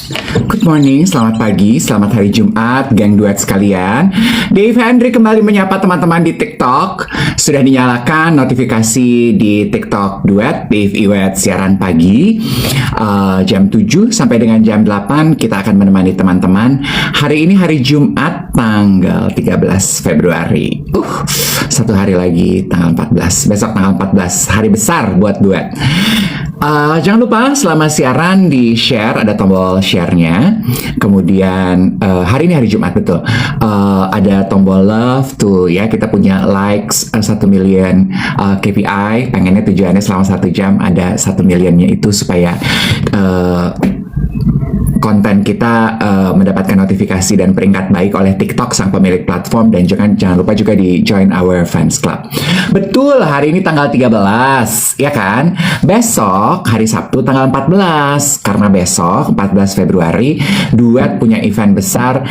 Good morning, selamat pagi, selamat hari Jumat, geng duet sekalian. Dave Hendrik kembali menyapa teman-teman di TikTok. Sudah dinyalakan notifikasi di TikTok duet, Dave Iwet siaran pagi. Jam 7 sampai dengan jam 8 kita akan menemani teman-teman. Hari ini hari Jumat, tanggal 13 Februari. Satu hari lagi, tanggal 14. Besok tanggal 14, hari besar buat duet. Jangan lupa selama siaran di share, ada tombol share-nya. Kemudian hari ini hari Jumat betul, ada tombol love tuh ya, kita punya likes 1 million KPI. Pengennya tujuannya selama 1 jam ada 1 millionnya itu supaya konten kita mendapatkan notifikasi dan peringkat baik oleh TikTok sang pemilik platform. Dan jangan lupa juga di join our fans club. Betul, hari ini tanggal 13 ya kan. Besok hari Sabtu tanggal 14, karena besok 14 Februari duet punya event besar,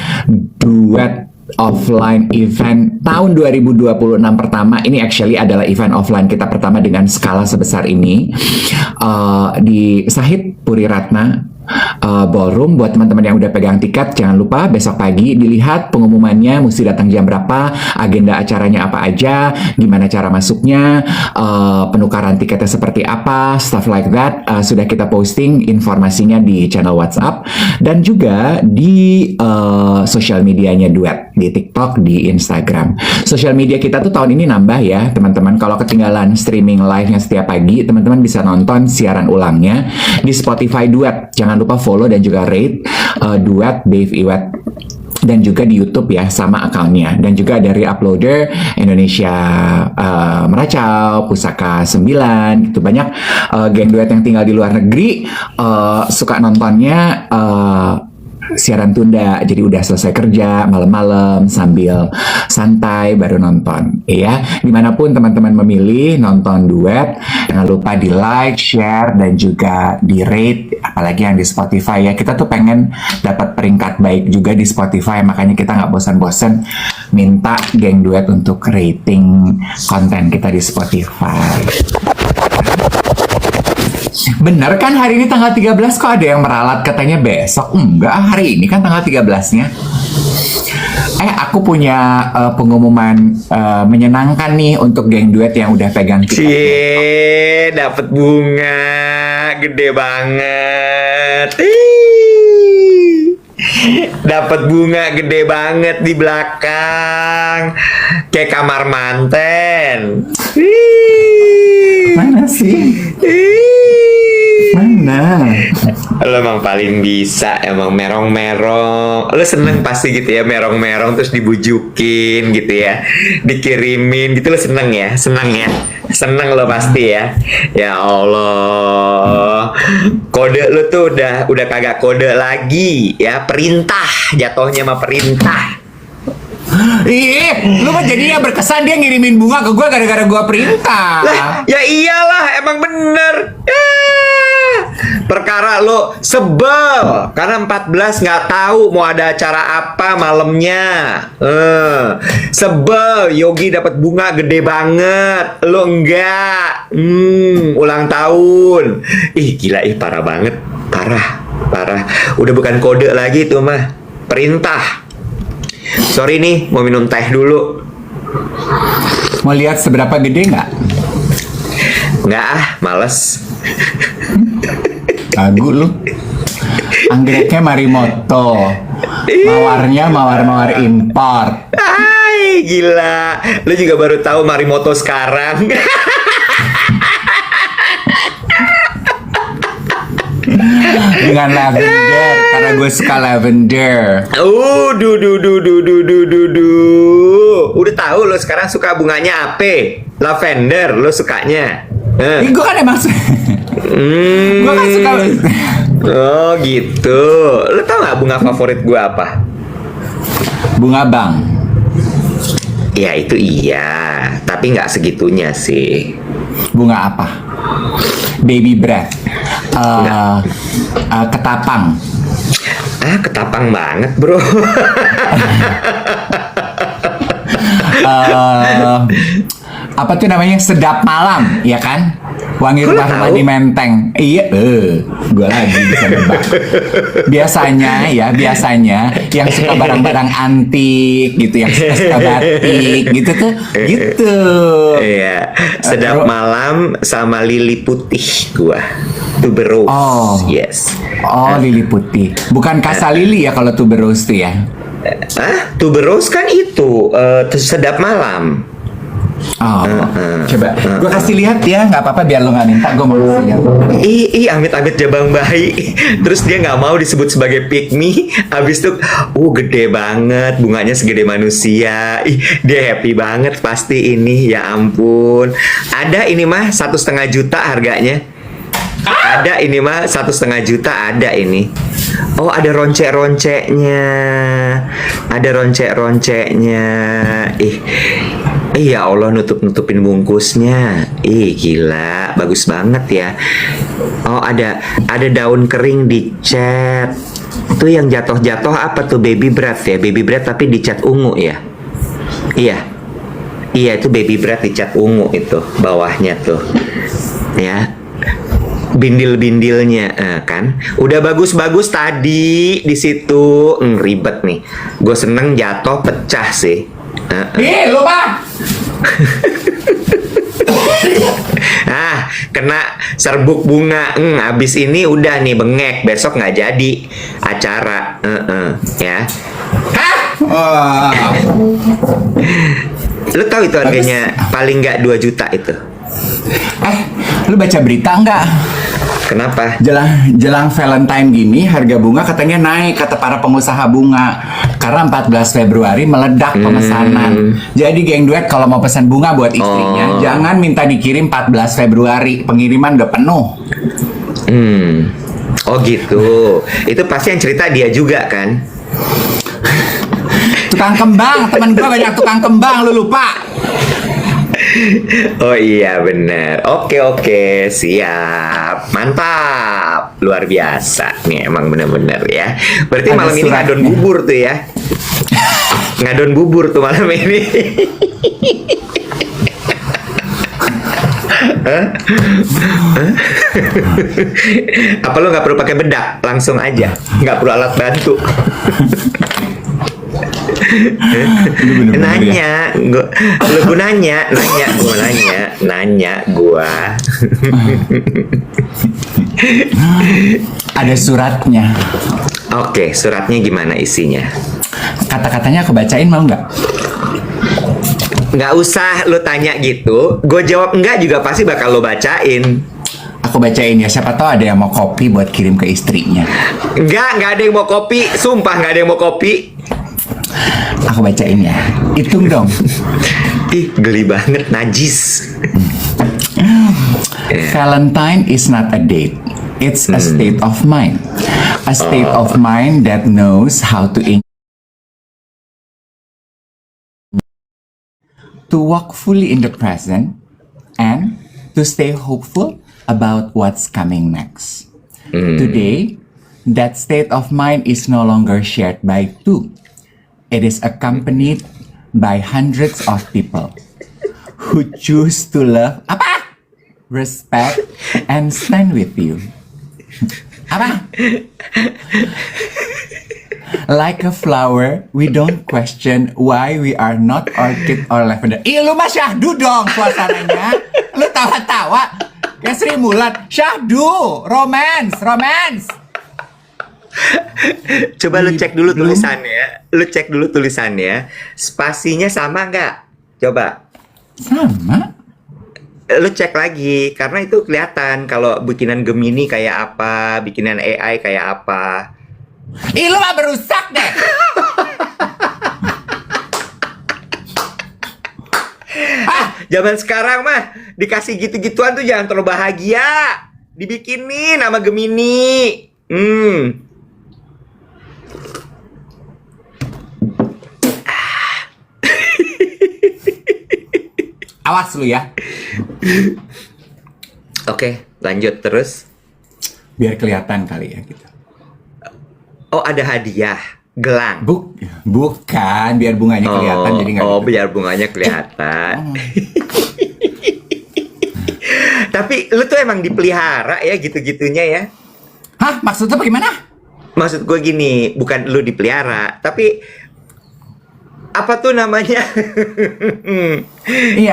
duet offline event tahun 2026 pertama. Ini actually adalah event offline kita pertama dengan skala sebesar ini, di Sahid Puri Ratna Ballroom. Buat teman-teman yang udah pegang tiket, jangan lupa besok pagi dilihat pengumumannya, mesti datang jam berapa, agenda acaranya apa aja, gimana cara masuknya, penukaran tiketnya seperti apa, stuff like that. Sudah kita posting informasinya di channel WhatsApp dan juga di sosial medianya duet, di TikTok, di Instagram. Sosial media kita tuh tahun ini nambah ya teman-teman. Kalau ketinggalan streaming live-nya setiap pagi, teman-teman bisa nonton siaran ulangnya di Spotify duet. Jangan lupa follow dan juga rate duet Dave Iwet, dan juga di YouTube ya, sama akunnya. Dan juga dari uploader Indonesia Meracau, Pusaka 9 gitu. Banyak geng duet yang tinggal di luar negeri suka nontonnya siaran tunda, jadi udah selesai kerja malam-malam sambil santai baru nonton ya. Dimanapun teman-teman memilih nonton duet, jangan lupa di like, share, dan juga di rate, apalagi yang di Spotify ya. Kita tuh pengen dapat peringkat baik juga di Spotify, makanya kita nggak bosan-bosan minta geng duet untuk rating konten kita di Spotify. Bener kan hari ini tanggal 13, kok ada yang meralat katanya besok? Enggak, hari ini kan tanggal 13-nya. Aku punya pengumuman menyenangkan nih untuk geng duet yang udah pegang tiket. Cie, dapet bunga gede banget. Dapat bunga gede banget di belakang, kayak kamar manten. Mana sih? Mana? Lo emang paling bisa, emang merong-merong. Lo seneng pasti gitu ya, merong-merong terus dibujukin gitu ya, dikirimin gitu. Lo seneng ya, seneng ya, seneng lo pasti ya. Ya Allah, kode lo tuh udah kagak kode lagi ya, perintah jatuhnya mah perintah. Ih, lu mah jadinya berkesan dia ngirimin bunga ke gue gara-gara gue perintah. Lah, ya iyalah, emang bener. Perkara lo sebel karena 14 nggak tahu mau ada acara apa malamnya. Sebel Yogi dapat bunga gede banget, lo enggak. Ulang tahun. Ih gila, parah banget, parah. Udah bukan kode lagi itu mah, perintah. Sorry nih, mau minum teh dulu. Mau lihat seberapa gede nggak? Nggak males. Lagu lu. Anggreknya Marimoto. Mawarnya mawar import. Hai, gila. Lu juga baru tahu Marimoto sekarang. Dengan lavender, karena gue suka lavender. Udah tahu lo sekarang suka bunganya apa? Lavender lo sukanya. Gue kan emang gue kan suka. Oh gitu. Lo tau gak bunga favorit gue apa? Bunga bang. Ya itu iya, tapi nggak segitunya sih. Bunga apa? Baby breath. Ketapang. Ketapang banget bro. Apa tuh namanya, sedap malam, ya kan? Wangi Kok lu rumah-rumah tahu? di Menteng. Iya, gue lagi bisa nebak. Biasanya yang suka barang-barang antik gitu, yang suka batik gitu tuh, gitu. Iya, sedap Ru- malam sama lili putih gua. Tuberose. Oh. Yes. Oh, lili putih. Bukan kasa lili ya kalau tuberose tuh ya. Tuberose kan itu sedap malam. Oh, coba gue kasih lihat ya, nggak apa-apa biar lo nggak minta, gue mau kasih lihat. Amit-amit jabang bayi. Terus dia nggak mau disebut sebagai pick me. Abis itu, gede banget, bunganya segede manusia. Dia happy banget pasti ini. Ya ampun. Ada ini mah 1,5 juta harganya. Ada ini mah 1,5 juta ada ini. Oh, ada roncek-ronceknya. Ada roncek-ronceknya. Ya Allah, nutup-nutupin bungkusnya. Gila, bagus banget ya. Oh, ada daun kering dicat. Itu yang jatuh-jatuh apa tuh? Baby breath ya, baby breath tapi dicat ungu ya. Iya. Iya, itu baby breath dicat ungu itu bawahnya tuh. Ya. Bindil-bindilnya kan udah bagus-bagus tadi di situ. Ribet nih, gue seneng jatuh pecah sih. Lupa. Kena serbuk bunga. Abis ini udah nih bengek, besok nggak jadi acara. Ya. Lu tahu itu harganya paling nggak 2 juta itu. Lu baca berita nggak? Kenapa? Jelang Valentine gini, harga bunga katanya naik, kata para pengusaha bunga. Karena 14 Februari meledak pemesanan. Jadi geng duet kalau mau pesan bunga buat istrinya, jangan minta dikirim 14 Februari. Pengiriman udah penuh. Oh gitu. Itu pasti yang cerita dia juga kan? Tukang kembang, temen gue banyak tukang kembang, lu lupa? Oh iya bener. Oke, siap. Mantap. Luar biasa. Nih emang bener-bener ya. Berarti Ada malam ini suratnya. ngadon bubur tuh ya. Ngadon bubur tuh malam ini. Apa lo nggak perlu pakai bedak? Langsung aja. Nggak perlu alat bantu. Nanya, gue nanya, gue. Ada suratnya. Oke, suratnya gimana isinya? Kata-katanya aku bacain mau nggak? Nggak usah lo tanya gitu. Gue jawab enggak juga pasti bakal lo bacain. Aku bacain ya, siapa tahu ada yang mau kopi buat kirim ke istrinya. Nggak ada yang mau kopi. Sumpah nggak ada yang mau kopi. Aku bacain ya. Hitung dong. Geli banget, najis. Valentine is not a date. It's a state of mind. A state of mind that knows how to walk fully in the present and to stay hopeful about what's coming next. Today, that state of mind is no longer shared by two. It is accompanied by hundreds of people who choose to love, respect, and stand with you. Like a flower, we don't question why we are not orchid or lavender. Lu mah syahdu dong suasananya. Lu tawa-tawa. Kayak Sri Mulat. Syahdu, romance. Coba lu cek dulu tulisannya. Spasinya sama nggak? Coba. Sama. Lu cek lagi, karena itu kelihatan kalau bikinan Gemini kayak apa, bikinan AI kayak apa. Lu mah berusak deh. Zaman sekarang mah dikasih gitu-gituan tuh jangan terlalu bahagia. Dibikinin nama Gemini. Awas lu ya. Oke, lanjut terus. Biar kelihatan kali ya gitu. Oh, ada hadiah, gelang. Bukan, biar bunganya kelihatan jadi nggak gitu. biar bunganya kelihatan. Tapi lu tuh emang dipelihara ya gitu-gitunya ya. Hah, maksudnya bagaimana? Maksud gue gini, bukan lu dipelihara, tapi apa tuh namanya? Iya,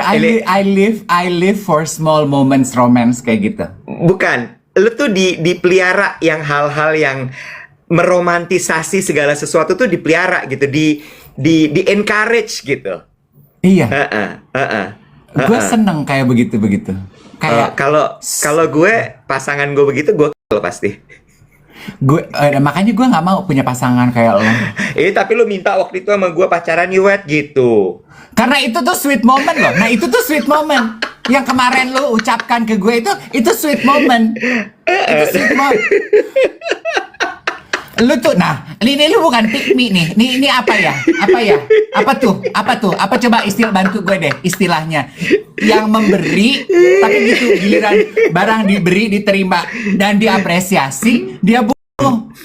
I live for small moments romance kayak gitu. Bukan, lu tuh dipelihara yang hal-hal yang meromantisasi segala sesuatu tuh dipelihara gitu, di encourage gitu. Iya. Gue Heeh. seneng kayak begitu. Kayak Kalau gue pasangan gue begitu, gue pasti. makanya gue nggak mau punya pasangan kayak lo. Tapi lu minta waktu itu sama gue pacaran Wet gitu. Karena itu tuh sweet moment loh. Nah itu tuh sweet moment. Yang kemarin lo ucapkan ke gue itu sweet moment. Itu sweet moment. Lu tuh, nah ini lu bukan pick me nih. Ini apa ya? Apa tuh? Apa coba bantu gue deh istilahnya. Yang memberi, tapi gitu giliran barang diberi, diterima dan diapresiasi, dia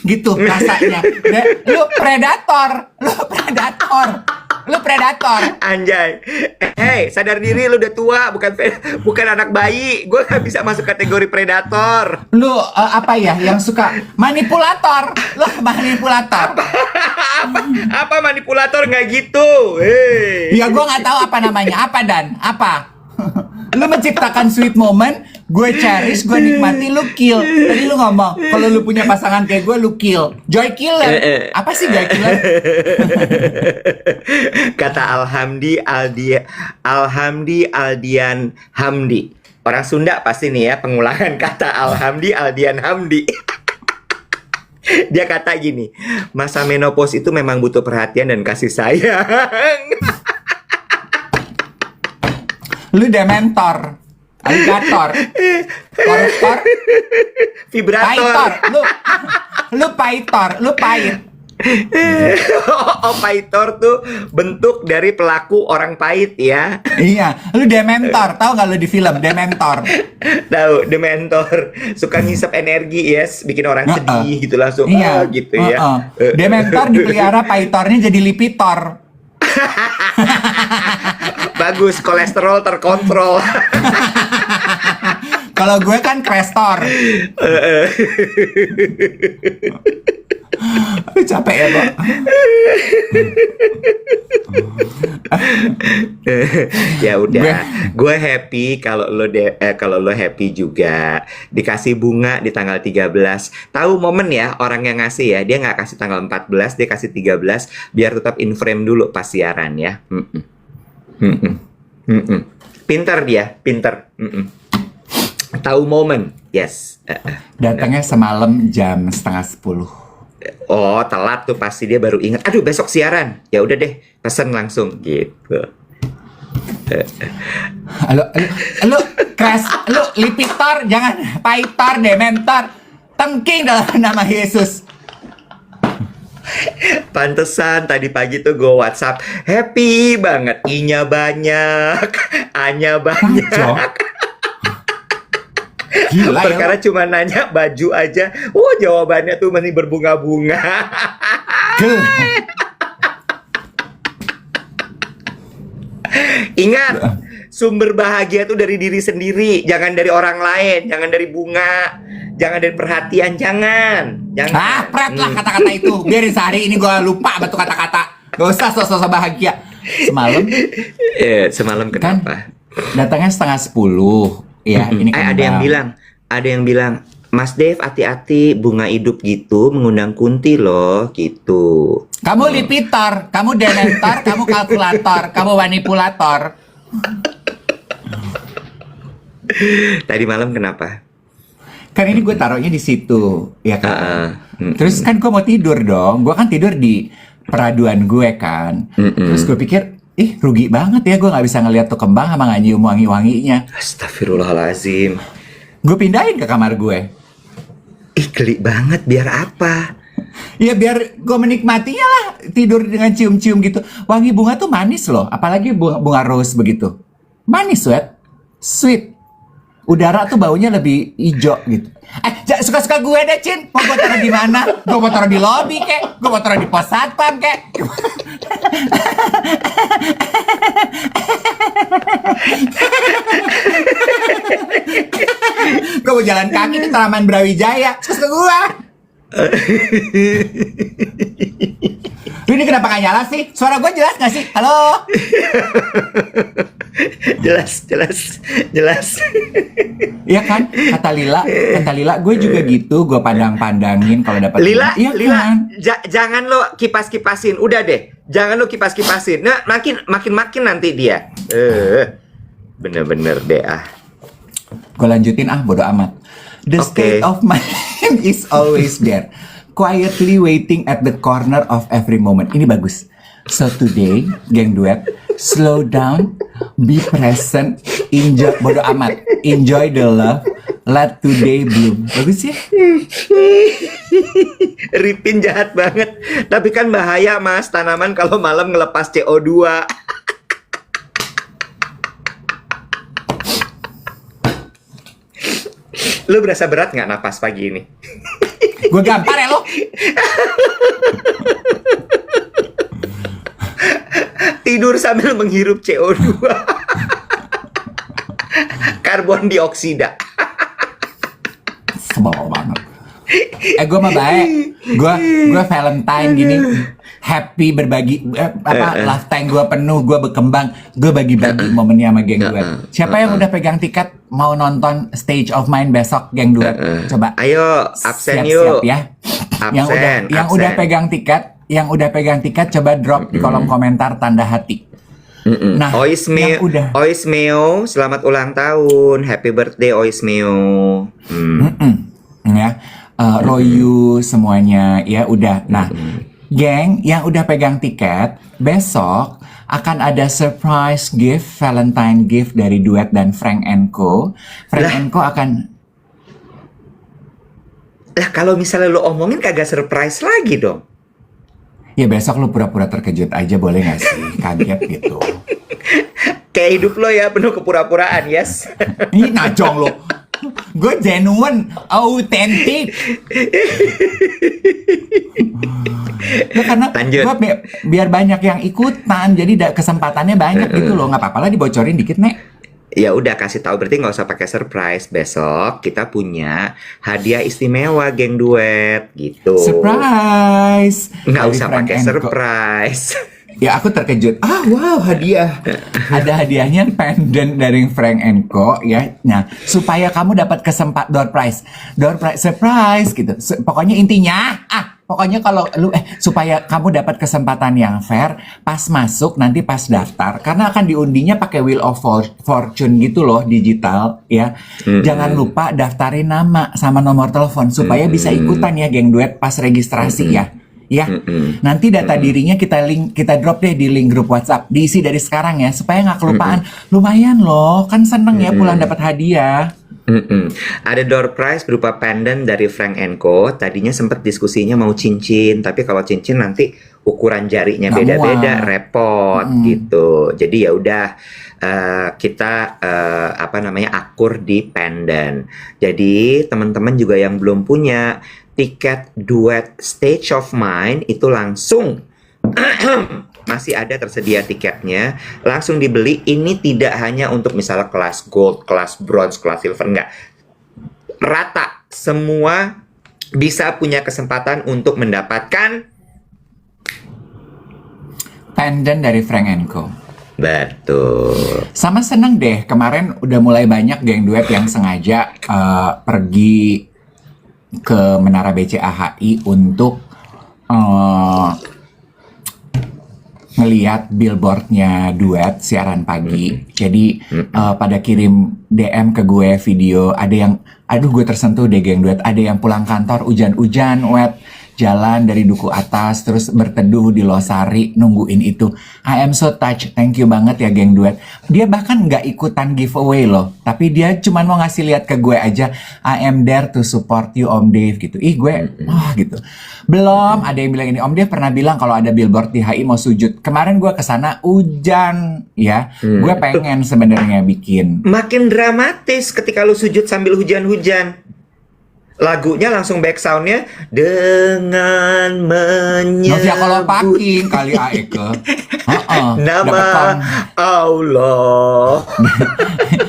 gitu rasanya. Lu predator. Anjay. Hey, sadar diri lu udah tua, bukan anak bayi. Gue gak bisa masuk kategori predator. Lu apa ya yang suka manipulator. Lu manipulator. Apa manipulator nggak gitu? Hey. Ya gue nggak tahu apa namanya. Apa? Lu menciptakan sweet moment, gue cherish, gue nikmati, lu kill. Tadi lu ngomong, kalau lu punya pasangan kayak gue, lu kill. Joy killer. Apa sih joy killer? Kata Alhamdi Aldian Hamdi. Orang Sunda pasti nih ya pengulangan kata Alhamdi Aldian Hamdi. Dia kata gini, masa menopause itu memang butuh perhatian dan kasih sayang. Lu dementor, alligator, koruptor, Vibrator. paitor, lu pait. Paitor tuh bentuk dari pelaku orang pahit ya. Iya, lu dementor, tahu nggak lu di film dementor? Tahu, dementor suka ngisap energi, yes, bikin orang sedih gitu langsung. Iya, gitu ya. Dementor dipelihara, paitornya jadi lipitor. Bagus, kolesterol terkontrol. Kalau gue kan krestor. Capek ya, Pak. Ya udah, gue happy kalau lo happy juga. Dikasih bunga di tanggal 13. Tahu momen ya orang yang ngasih ya, dia nggak kasih tanggal 14, dia kasih 13 biar tetap in frame dulu pas siaran ya. Pinter dia, pinter. Tahu momen, yes. Datangnya semalam jam 9:30. Oh, telat tuh pasti dia baru ingat. Aduh, besok siaran. Ya udah deh, pesen langsung gitu. Lu lipitor, jangan paitor, dementor. Tengking dalam nama Yesus. Pantesan tadi pagi tuh gue WhatsApp happy banget, I-nya banyak, A-nya banyak. Gila, perkara cuma nanya baju aja, jawabannya tuh masih berbunga-bunga. Ingat, sumber bahagia tuh dari diri sendiri, jangan dari orang lain, jangan dari bunga, jangan dari perhatian, jangan. Pret lah kata-kata itu. Biarin sehari ini gue lupa batu kata-kata. Gak usah sosok bahagia. Semalam kenapa? Kan, datangnya 9:30. Ya, ini kan ada yang bilang, Mas Dev hati-hati, bunga hidup gitu mengundang kunti loh gitu. Kamu lipitor, kamu dementor, kamu kalkulator, kamu manipulator. Tadi malam kenapa? Kan ini gue taruhnya di situ, ya kan. Terus kan gue mau tidur dong. Gue kan tidur di peraduan gue kan. Terus gue pikir, rugi banget ya gue nggak bisa ngeliat tuh kembang sama nggak nyium wangi-wanginya. Astagfirullahalazim. Gue pindahin ke kamar gue. Geli banget, biar apa? Ya biar gue menikmatinya lah, tidur dengan cium-cium gitu. Wangi bunga tuh manis loh, apalagi bunga rose begitu. Manis, sweet. Udara tuh baunya lebih hijau gitu. Suka-suka gue deh, Cin. Mau gue taruh di mana? Gue mau taruh di lobby kek, gue mau taruh di pos satpam kek. Gue mau jalan kaki ke Taman Brawijaya, terus ke gua. Lu ini kenapa gak nyala sih? Suara gue jelas gak sih? Halo? jelas. Iya kan? Kata Lila, gue juga gitu, gue pandang-pandangin kalau dapat. Lila, iya kan? jangan lo kipas-kipasin, udah deh, jangan lo kipas-kipasin. Nah, makin nanti dia. Bener-bener deh ah. Gue lanjutin bodo amat. The state of mind is always there, quietly waiting at the corner of every moment. Ini bagus. So today, geng duet, slow down, be present, enjoy, bodo amat, enjoy the love, let today bloom. Bagus ya? Ripin jahat banget. Tapi kan bahaya mas, tanaman kalau malam ngelepas CO2. Lu berasa berat nggak napas pagi ini? Gue gampar ya lo. Tidur sambil menghirup CO2. Karbon dioksida. Sebel banget. Gue mah baik. Gue Valentine gini, happy berbagi life time gue penuh, gue berkembang, gue bagi-bagi momennya sama geng duet. Siapa yang udah pegang tiket mau nonton Stage of Mind besok geng duet? Coba. Ayo absen siap-siap yuk. ya. Absen, yang udah pegang tiket coba drop di kolom komentar tanda hati. Nah, Oismeo, selamat ulang tahun, happy birthday Oismeo. Ya, Royu semuanya ya udah. Nah, geng yang udah pegang tiket besok akan ada surprise gift, Valentine gift dari Duet dan Frank & Co. Frank & Co akan. Lah kalau misalnya lo omongin kagak surprise lagi dong. Ya besok lu pura-pura terkejut aja boleh gak sih? Kaget gitu. Kayak hidup lo ya penuh kepura-puraan, yes. Ini ngacong lo. Gue genuine, autentik. Karena gue biar banyak yang ikutan, jadi kesempatannya banyak gitu loh. Nggak apa-apa lah dibocorin dikit, Nek. Ya udah kasih tahu, berarti nggak usah pakai surprise. Besok kita punya hadiah istimewa geng duet gitu. Surprise. Nggak usah pakai surprise. Ya aku terkejut. Wow, hadiah. Ada hadiahnya pendant dari Frank & Co ya. Nah, supaya kamu dapat door prize surprise gitu. Pokoknya intinya pokoknya kalau lu supaya kamu dapat kesempatan yang fair pas masuk nanti pas daftar, karena akan diundinya pakai Wheel of Fortune gitu loh, digital ya. Jangan lupa daftarin nama sama nomor telepon supaya bisa ikutan ya geng duet pas registrasi ya. Ya, nanti data dirinya kita drop deh di link grup WhatsApp, diisi dari sekarang ya supaya nggak kelupaan. Lumayan loh, kan seneng ya pulang dapat hadiah. Ada door prize berupa pendant dari Frank & Co. Tadinya sempat diskusinya mau cincin, tapi kalau cincin nanti ukuran jarinya beda-beda, repot gitu. Jadi ya udah kita akur di pendant. Jadi teman-teman juga yang belum punya tiket duet Stage of Mind itu langsung masih ada tersedia tiketnya, langsung dibeli. Ini tidak hanya untuk misalnya kelas gold, kelas bronze, kelas silver, enggak, rata semua bisa punya kesempatan untuk mendapatkan pendant dari Frank & Co. Betul. Sama seneng deh, kemarin udah mulai banyak geng duet yang sengaja pergi ke Menara BCAHI untuk ngeliat billboardnya duet siaran pagi. Jadi pada kirim DM ke gue video, ada yang, aduh gue tersentuh deh geng duet, ada yang pulang kantor hujan-hujan, wet, jalan dari Duku Atas, terus berteduh di Losari, nungguin itu. I am so touched, thank you banget ya geng duet. Dia bahkan nggak ikutan giveaway loh, tapi dia cuma mau ngasih lihat ke gue aja, I am there to support you Om Dave gitu. Ih gue, gitu. Belum, ada yang bilang ini, Om Dave pernah bilang kalau ada billboard di HI mau sujud. Kemarin gue kesana hujan, ya. Gue pengen sebenarnya bikin. Makin dramatis ketika lu sujud sambil hujan-hujan. Lagunya langsung back soundnya dengan menyebut Novia Kolopaking kali Aeke. nama Allah.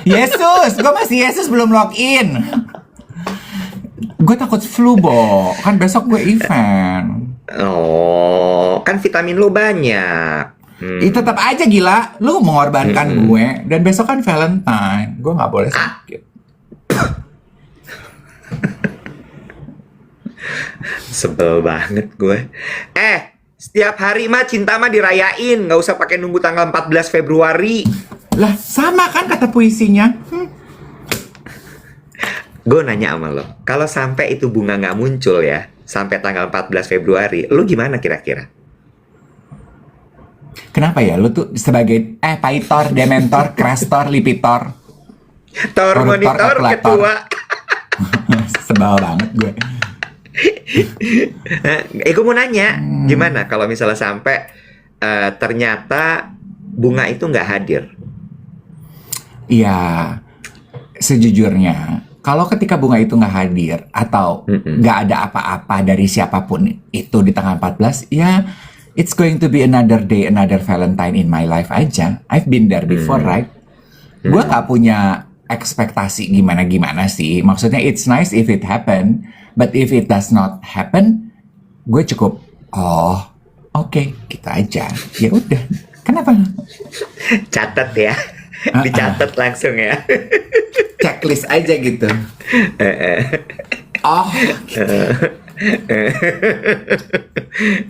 Yesus, gue masih Yesus belum login. Gue takut flu, Bo. Kan besok gue event. Oh, kan vitamin lo banyak. Tetap aja gila, lu mengorbankan gue. Dan besok kan Valentine, gue nggak boleh sakit. Sebel banget gue. Setiap hari mah cinta mah dirayain, nggak usah pakai nunggu tanggal 14 Februari. Lah, sama kan kata puisinya. Gue nanya sama lo, kalau sampai itu bunga nggak muncul ya, sampai tanggal 14 Februari, lo gimana kira-kira? Kenapa ya, lu tuh sebagai Paitor, Dementor, Krastor, Lipitor, Tor monitor kalkulator. ketua. Sebal banget gue. Gue mau nanya, gimana kalau misalnya sampai ternyata bunga itu nggak hadir? Iya, sejujurnya, kalau ketika bunga itu nggak hadir atau nggak ada apa-apa dari siapapun itu di tanggal 14, ya it's going to be another day, another Valentine in my life aja. I've been there before, right? Gue nggak punya ekspektasi gimana-gimana sih. Maksudnya it's nice if it happen, but if it does not happen, gue cukup, oke, gitu aja. Ya udah, kenapa? Catat ya, dicatat langsung ya. Checklist aja gitu. Oh,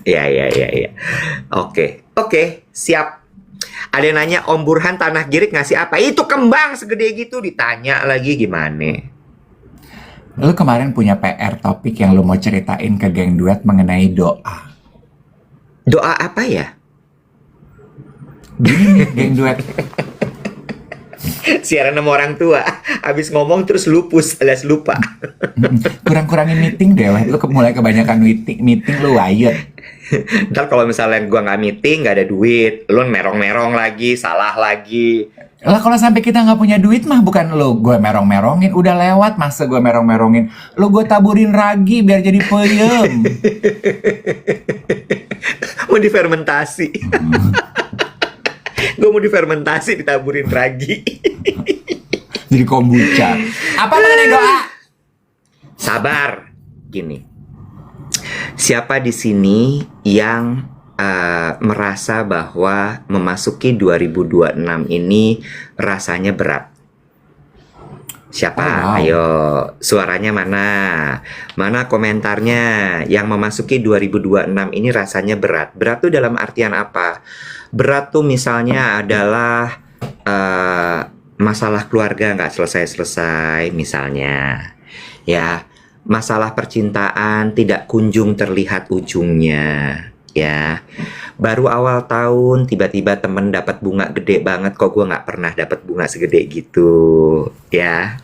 Ya. Oke, siap. Ada yang nanya, Om Burhan Tanah Girik ngasih apa? Itu kembang segede gitu, ditanya lagi gimana? lu kemarin punya PR topik yang lu mau ceritain ke geng duet mengenai doa. Doa apa ya? Gini nih, geng duet. Siaran sama orang tua, habis ngomong terus lupus alias lupa. Kurang-kurangin meeting deh, lu mulai kebanyakan meeting lu wayet. Ntar kalau misalnya gua nggak meeting, nggak ada duit, lu merong-merong lagi, salah lagi. Lah kalau sampai kita nggak punya duit mah bukan lu gue merong-merongin, udah lewat masa gue merong-merongin. Lu gue taburin ragi biar jadi peyem. Mau difermentasi. Gue mau difermentasi, ditaburin ragi. Jadi kombucha. Apa mengenai doa? Sabar. Gini. Siapa di sini yang merasa bahwa memasuki 2026 ini rasanya berat? Siapa? Oh, wow. Ayo, suaranya mana? Mana komentarnya? Yang memasuki 2026 ini rasanya berat. Berat tuh dalam artian apa? Berat tuh misalnya adalah masalah keluarga nggak selesai-selesai misalnya. Ya, masalah percintaan tidak kunjung terlihat ujungnya. Ya, baru awal tahun tiba-tiba temen dapat bunga gede banget, kok gue nggak pernah dapat bunga segede gitu, ya.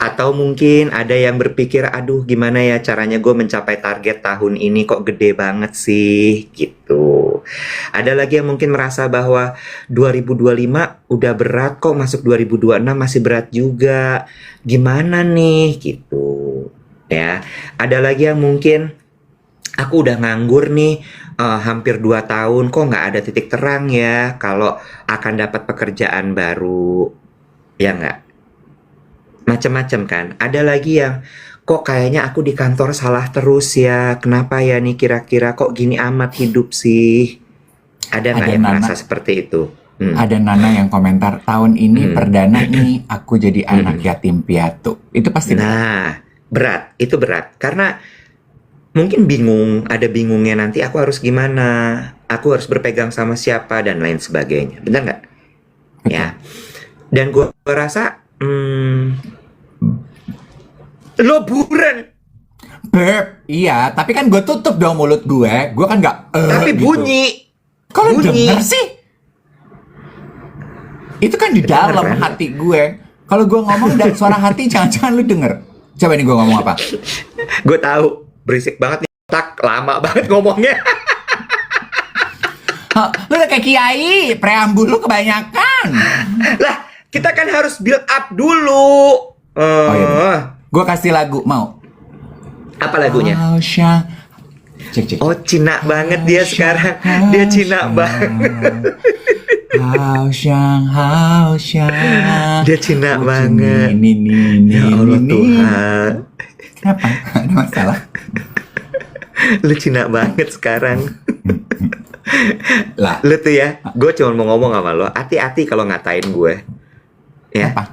Atau mungkin ada yang berpikir, aduh gimana ya caranya gue mencapai target tahun ini kok gede banget sih, gitu. Ada lagi yang mungkin merasa bahwa 2025 udah berat kok, masuk 2026 masih berat juga, gimana nih, gitu. Ya, ada lagi yang mungkin aku udah nganggur nih hampir 2 tahun, kok nggak ada titik terang ya kalau akan dapat pekerjaan baru, ya nggak? Macam-macam kan. Ada lagi yang kok kayaknya aku di kantor salah terus ya, kenapa ya nih kira-kira kok gini amat hidup sih? Ada nggak yang merasa seperti itu? Ada Nana yang komentar, tahun ini perdana nih aku jadi anak yatim piatu. Itu pasti berat, itu berat. Karena mungkin bingung, ada bingungnya nanti aku harus gimana, aku harus berpegang sama siapa, dan lain sebagainya. Benar nggak? Ya. Dan gue rasa, lo buren. Beb, iya, tapi kan gue tutup dong mulut gue kan nggak tapi gitu. Bunyi. Kalau bunyi. denger sih, itu kan di dalam hati gue. Kalau gue ngomong dan suara hati, jangan-jangan lu denger. Coba nih gue ngomong apa? Gue tahu, berisik banget nih, lama banget ngomongnya. Lu udah kayak kiai, preambul lu kebanyakan. Lah, kita kan harus build up dulu. Iya. Gue kasih lagu, mau? Apa lagunya? Cek. Oh, Cina banget dia sekarang. Dia Cina banget. Hao Xiang. Dia Cina banget. Ya Allah Tuhan. Kenapa? Ada masalah? Lu Cina banget sekarang. Lah. Lu tuh ya, gue cuma mau ngomong sama lo, hati-hati kalau ngatain gue. Ya. Apa?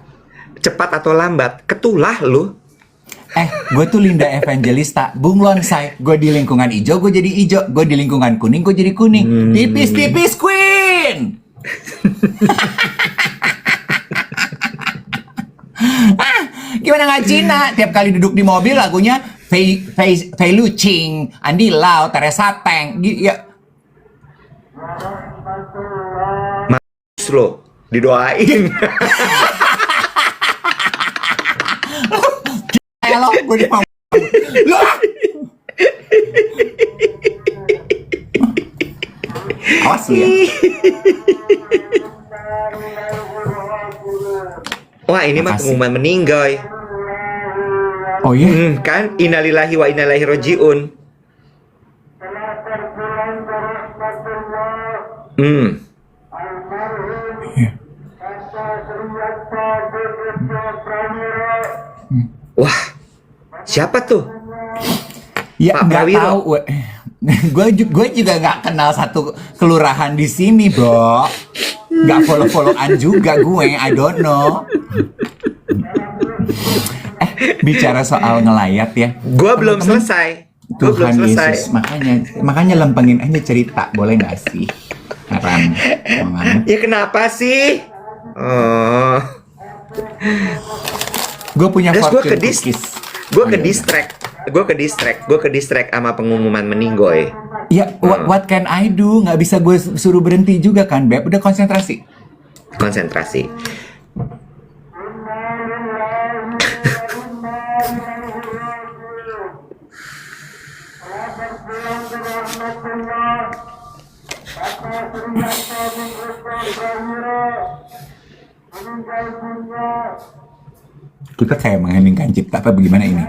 Cepat atau lambat, ketulah lu. Gue tuh Linda Evangelista, Bung Lonsai. Gue di lingkungan hijau, gue jadi hijau. Gue di lingkungan kuning, gue jadi kuning. Tipis-tipis Queen. Gimana nggak Cina? Tiap kali duduk di mobil lagunya Fei Lu Ching, Andy Lau, Teresa Teng. Ya. Mas lo, didoain. Halo, gue di mau. Lu. Awas lu ya. Wah, ini mah pengumuman meninggal. Oh iya? Kan innalillahi wa inna ilaihi rajiun. Iya. Wah, siapa tuh? Ya Pak nggak Prawiro. tahu. Gue juga nggak kenal satu kelurahan di sini, Bro. Nggak follow-followan juga gue. I don't know. Bicara soal ngelayat ya. Gue belum selesai. Gue belum Tuhan selesai. Yesus, makanya lempengin aja cerita, boleh nggak sih? Haram. Ya kenapa sih? Oh. Gue punya Terus gue fortune ke cookies. Gue ke distract sama pengumuman meninggoy. Ya, what can I do? Nggak bisa gue suruh berhenti juga kan, Beb? Udah konsentrasi. Konsentrasi. Kita kayak mengheningkan cipta apa bagaimana ini?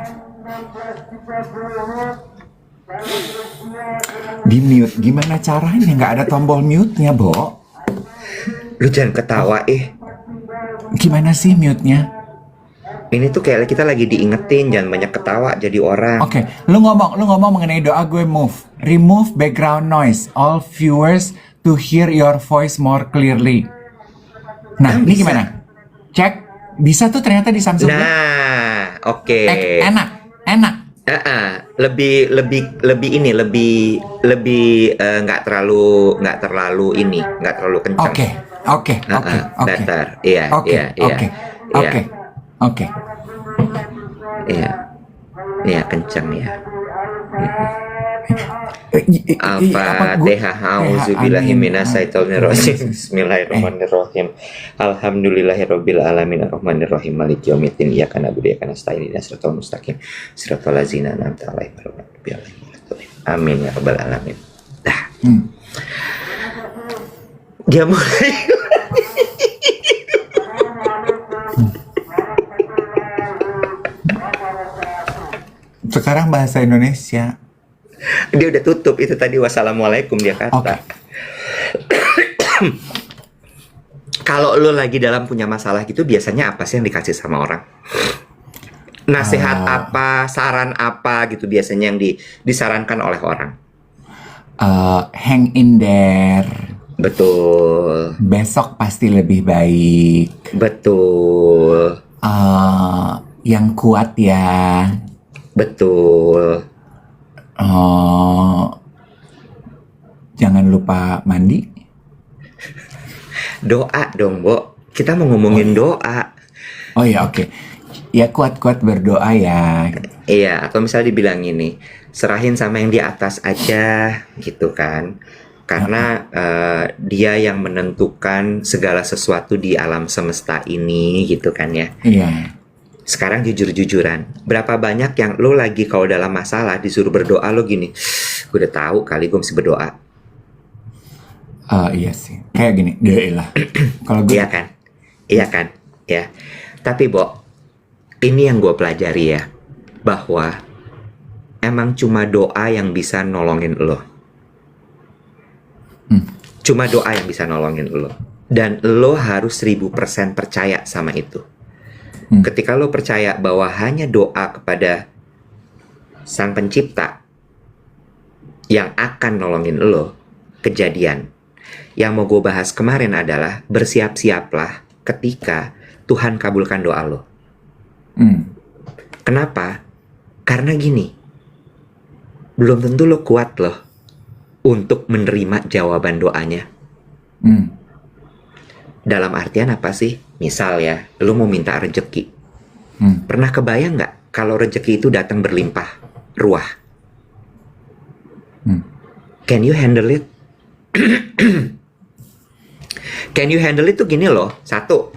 Di mute, gimana caranya? Nggak ada tombol mute-nya, Bo. Lu jangan ketawa Gimana sih mute-nya? Ini tuh kayak kita lagi diingetin, jangan banyak ketawa jadi orang. Oke, lu ngomong mengenai doa gue move. Remove background noise. All viewers to hear your voice more clearly. Nah, ini Bisa. gimana? Cek. Bisa tuh ternyata di Samsung. Nah, oke. Enak. Lebih nggak terlalu kencang. Oke. Better. Iya. Iya, kencang ya. Al-Fatihah. A'udzubillahi minasyaitonirrajim. Bismillahirrahmanirrahim. Alhamdulillahirabbil alamin arrahmanirrahim maliki yaumiddin iyyaka na'budu wa iyyaka nasta'in ihdinas siratal mustaqim siratal ladzina an'amta 'alaihim ghairil maghdubi 'alaihim waladdallin. Amin ya rabbal alamin. Dah. Dia mulai. Sekarang bahasa Indonesia. Dia udah tutup itu tadi, wassalamualaikum dia kata. Oke. Kalau lo lagi dalam punya masalah gitu, biasanya apa sih yang dikasih sama orang? Nasihat apa, saran apa gitu biasanya yang disarankan oleh orang? Hang in there. Betul. Besok pasti lebih baik. Betul. Yang kuat ya. Betul. Jangan lupa mandi. Doa dong, Bo. Kita mau ngomongin doa. Oh ya, oke. Ya kuat-kuat berdoa ya. Iya, atau misalnya dibilang ini, serahin sama yang di atas aja gitu kan. Karena dia yang menentukan segala sesuatu di alam semesta ini gitu kan ya. Iya. Sekarang jujur-jujuran, berapa banyak yang lo lagi kalau dalam masalah disuruh berdoa lo gini, gue udah tahu kali gue mesti berdoa. Iya sih. Kayak gini, lah. Kalau gue Iya kan, ya. Tapi Bo, ini yang gue pelajari ya, bahwa emang cuma doa yang bisa nolongin lo. Hmm. Cuma doa yang bisa nolongin lo. Dan lo harus 1000% percaya sama itu. Ketika lo percaya bahwa hanya doa kepada Sang Pencipta yang akan nolongin lo, kejadian. Yang mau gue bahas kemarin adalah bersiap-siaplah ketika Tuhan kabulkan doa lo. Kenapa? Karena gini, belum tentu lo kuat loh untuk menerima jawaban doanya. Dalam artian apa sih? Misal ya, lo mau minta rezeki. Pernah kebayang nggak kalau rezeki itu datang berlimpah ruah? Can you handle it? Can you handle it tuh gini loh. Satu,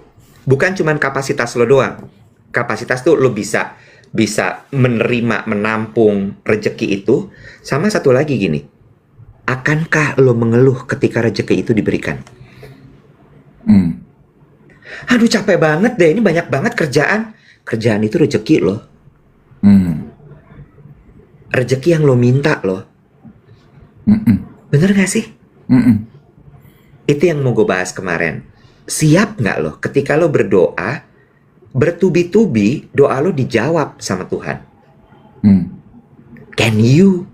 bukan cuman kapasitas lo doang. Kapasitas tuh lo bisa menerima, menampung rezeki itu. Sama satu lagi gini, akankah lo mengeluh ketika rezeki itu diberikan? Aduh capek banget deh, ini banyak banget kerjaan. Kerjaan itu rezeki lo. Rezeki yang lo minta lo. Bener gak sih? Itu yang mau gue bahas kemarin. Siap gak lo ketika lo berdoa, bertubi-tubi doa lo dijawab sama Tuhan? Can you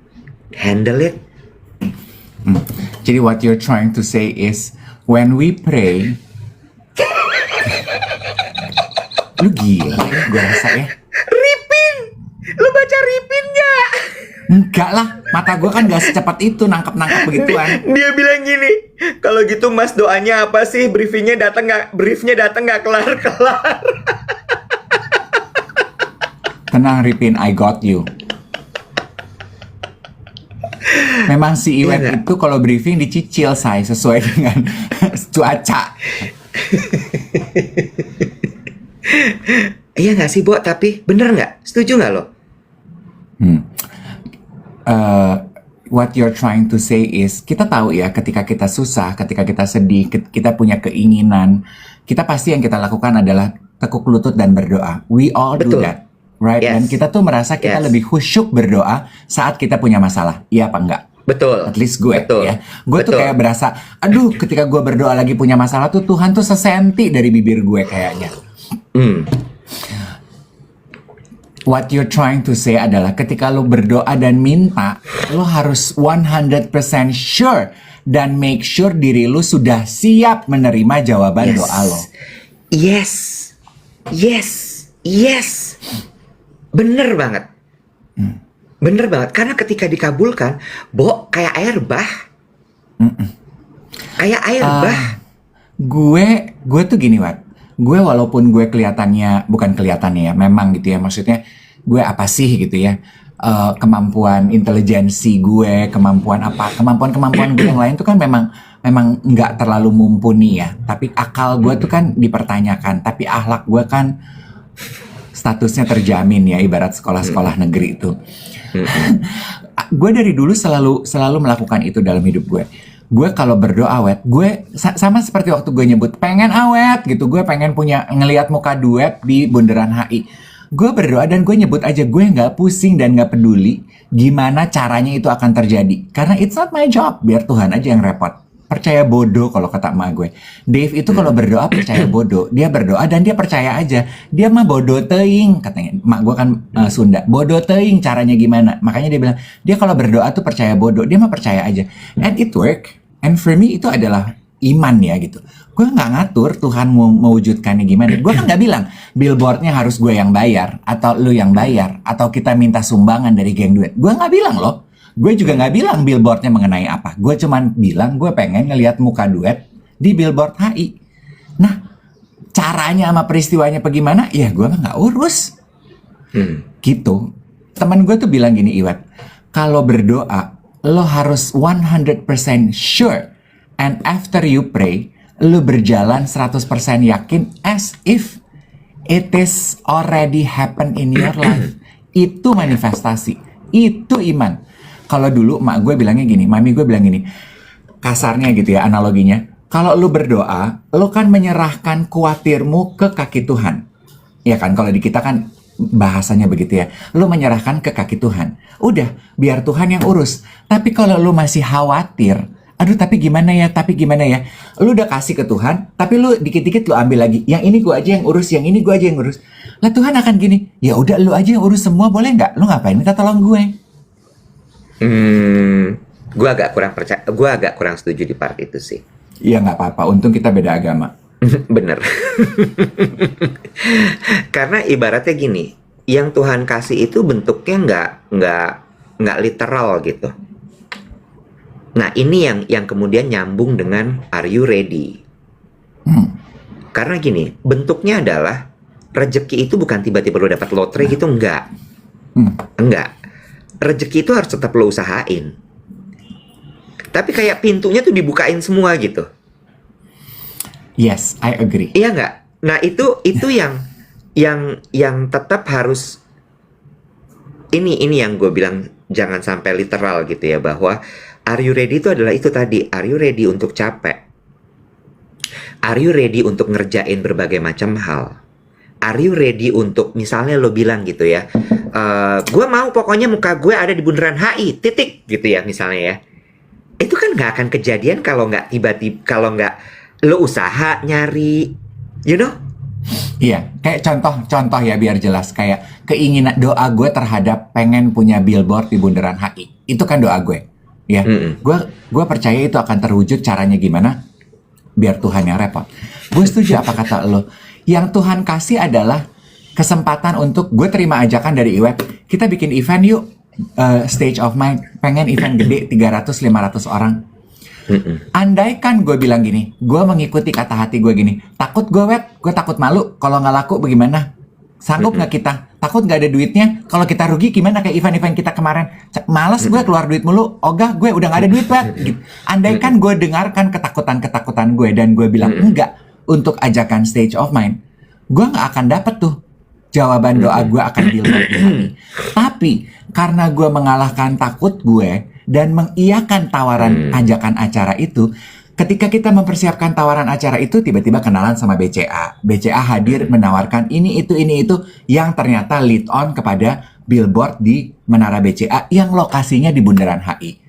handle it? Jadi what you're trying to say is when we pray, lu gila, gue rasa ya. Ripin, lo baca Ripin gak? Enggak lah, mata gue kan gak secepat itu nangkep begituan. Dia bilang gini, kalau gitu Mas doanya apa sih? Briefnya datang nggak kelar-kelar. Tenang Ripin, I got you. Memang si Iwet Iya nggak? itu kalau briefing dicicil say sesuai dengan cuaca. Iya nggak sih, Bo? Tapi bener nggak? Setuju nggak lo? What you're trying to say is, kita tahu ya ketika kita susah, ketika kita sedih, kita punya keinginan, kita pasti yang kita lakukan adalah tekuk lutut dan berdoa. We all do Betul. that, right? Yes. Dan kita tuh merasa kita Yes. lebih khusyuk berdoa saat kita punya masalah. Iya apa enggak? Betul. At least gue Betul. ya. Gue tuh Betul. kayak berasa, aduh ketika gue berdoa lagi punya masalah tuh Tuhan tuh sesenti dari bibir gue kayaknya. What you're trying to say adalah ketika lo berdoa dan minta, lo harus 100% sure dan make sure diri lo sudah siap menerima jawaban doa lo. Yes. Yes. Yes. Bener banget. Bener banget. Karena ketika dikabulkan, Bo, kayak air bah. Kayak air bah. Gue tuh gini, Wat. Gue walaupun gue bukan kelihatannya ya, memang gitu ya, maksudnya gue apa sih gitu ya, kemampuan intelijensi gue, kemampuan gue yang lain tuh kan memang nggak terlalu mumpuni ya, tapi akal gue tuh kan dipertanyakan, tapi akhlak gue kan statusnya terjamin ya, ibarat sekolah-sekolah negeri itu. Gue dari dulu selalu melakukan itu dalam hidup gue. Gue kalau berdoa, Wet, gue sama seperti waktu gue nyebut pengen awet gitu, gue pengen ngelihat muka duet di Bundaran HI. Gue berdoa dan gue nyebut aja, gue nggak pusing dan nggak peduli gimana caranya itu akan terjadi, karena it's not my job, biar Tuhan aja yang repot. Percaya bodoh kalau kata emak gue. Dave itu kalau berdoa percaya bodoh. Dia berdoa dan dia percaya aja. Dia mah bodoh teing, katanya. Emak gue kan Sunda. Bodoh teing caranya gimana. Makanya dia bilang, dia kalau berdoa tuh percaya bodoh. Dia mah percaya aja. And it work. And for me itu adalah iman ya gitu. Gue nggak ngatur Tuhan mau mewujudkannya gimana. Gue kan nggak bilang billboardnya harus gue yang bayar, atau lu yang bayar, atau kita minta sumbangan dari geng duet. Gue nggak bilang loh. Gue juga nggak bilang billboardnya mengenai apa. Gue cuman bilang gue pengen ngelihat muka duet di billboard HI. Nah, caranya sama peristiwanya bagaimana? Ya gue mah nggak urus. Gitu. Teman gue tuh bilang gini, Iwat, kalau berdoa lo harus 100% sure, and after you pray, lo berjalan 100% yakin as if it is already happen in your life. Itu manifestasi. Itu iman. Kalau dulu mak gue bilangnya gini, mami gue bilang gini, kasarnya gitu ya analoginya, kalau lu berdoa, lu kan menyerahkan kuatirmu ke kaki Tuhan. Ya kan, kalau di kita kan bahasanya begitu ya. Lu menyerahkan ke kaki Tuhan. Udah, biar Tuhan yang urus. Tapi kalau lu masih khawatir, aduh tapi gimana ya, lu udah kasih ke Tuhan, tapi lu dikit-dikit lu ambil lagi. Yang ini gua aja yang urus, yang ini gua aja yang urus. Lah Tuhan akan gini, ya udah lu aja yang urus semua, boleh nggak? Lu ngapain minta tolong gue? Gue agak kurang percaya, gue agak kurang setuju di part itu sih. Ya nggak apa-apa, untung kita beda agama. Bener. Karena ibaratnya gini, yang Tuhan kasih itu bentuknya nggak literal gitu. Nah ini yang kemudian nyambung dengan Are you ready? Karena gini, bentuknya adalah rezeki itu bukan tiba-tiba lo dapat lotre gitu, enggak. Rezeki itu harus tetap lo usahain. Tapi kayak pintunya tuh dibukain semua gitu. Yes, I agree. Iya nggak? Nah itu yang tetap harus ini yang gue bilang jangan sampai literal gitu ya, bahwa are you ready itu adalah itu tadi, are you ready untuk capek? Are you ready untuk ngerjain berbagai macam hal? Are you ready untuk misalnya lo bilang gitu ya, gue mau pokoknya muka gue ada di bundaran HI titik gitu ya misalnya ya. Itu kan nggak akan kejadian kalau nggak tiba-tiba, kalau nggak lo usaha nyari, you know? Iya, kayak contoh ya biar jelas, kayak keinginan doa gue terhadap pengen punya billboard di bundaran HI. Itu kan doa gue. Ya. Gue percaya itu akan terwujud, caranya gimana? Biar Tuhan yang repot. Gue setuju apa kata lo. Yang Tuhan kasih adalah kesempatan untuk, gue terima ajakan dari Iwet, kita bikin event yuk, Stage of Mind, pengen event gede 300-500 orang. Andaikan gue bilang gini, gue mengikuti kata hati gue gini, takut gue Wet, gue takut malu, kalau nggak laku bagaimana? Sanggup nggak kita? Takut nggak ada duitnya? Kalau kita rugi gimana kayak event-event kita kemarin? Males gue keluar duit mulu, ogah gue udah nggak ada duit Wet. Gitu. Andaikan gue dengarkan ketakutan gue dan gue bilang enggak untuk ajakan Stage of Mind, gue nggak akan dapet tuh jawaban doa gue akan billboard. Tapi karena gue mengalahkan takut gue dan mengiyakan tawaran ajakan acara itu, ketika kita mempersiapkan tawaran acara itu, tiba-tiba kenalan sama BCA. BCA hadir menawarkan ini itu yang ternyata lead on kepada billboard di Menara BCA yang lokasinya di Bundaran HI.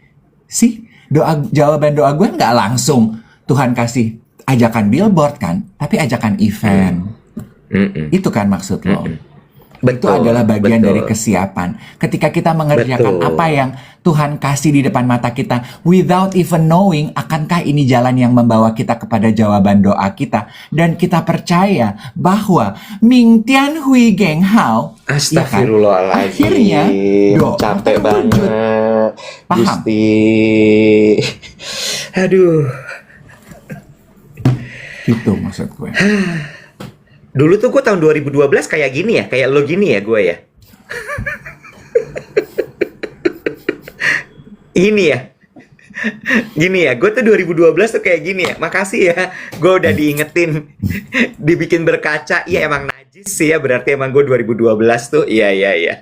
Jawaban doa gue nggak langsung Tuhan kasih ajakan billboard kan, tapi ajakan event. Itu kan maksud lo. Itu adalah bagian dari kesiapan. Ketika kita mengerjakan apa yang Tuhan kasih di depan mata kita, without even knowing, akankah ini jalan yang membawa kita kepada jawaban doa kita, dan kita percaya bahwa Ming Tian Hui Geng Hao, astagfirullahaladzim, akhirnya doa capek terwujud. banget. Paham? Gusti. Aduh. Gitu maksud gue. Dulu tuh gue tahun 2012 kayak gini ya, kayak lo gini ya gue ya. Ini ya. Gini ya, gue tuh 2012 tuh kayak gini ya. Makasih ya, gue udah diingetin, dibikin berkaca. Iya emang najis sih ya, berarti emang gue 2012 tuh. Iya.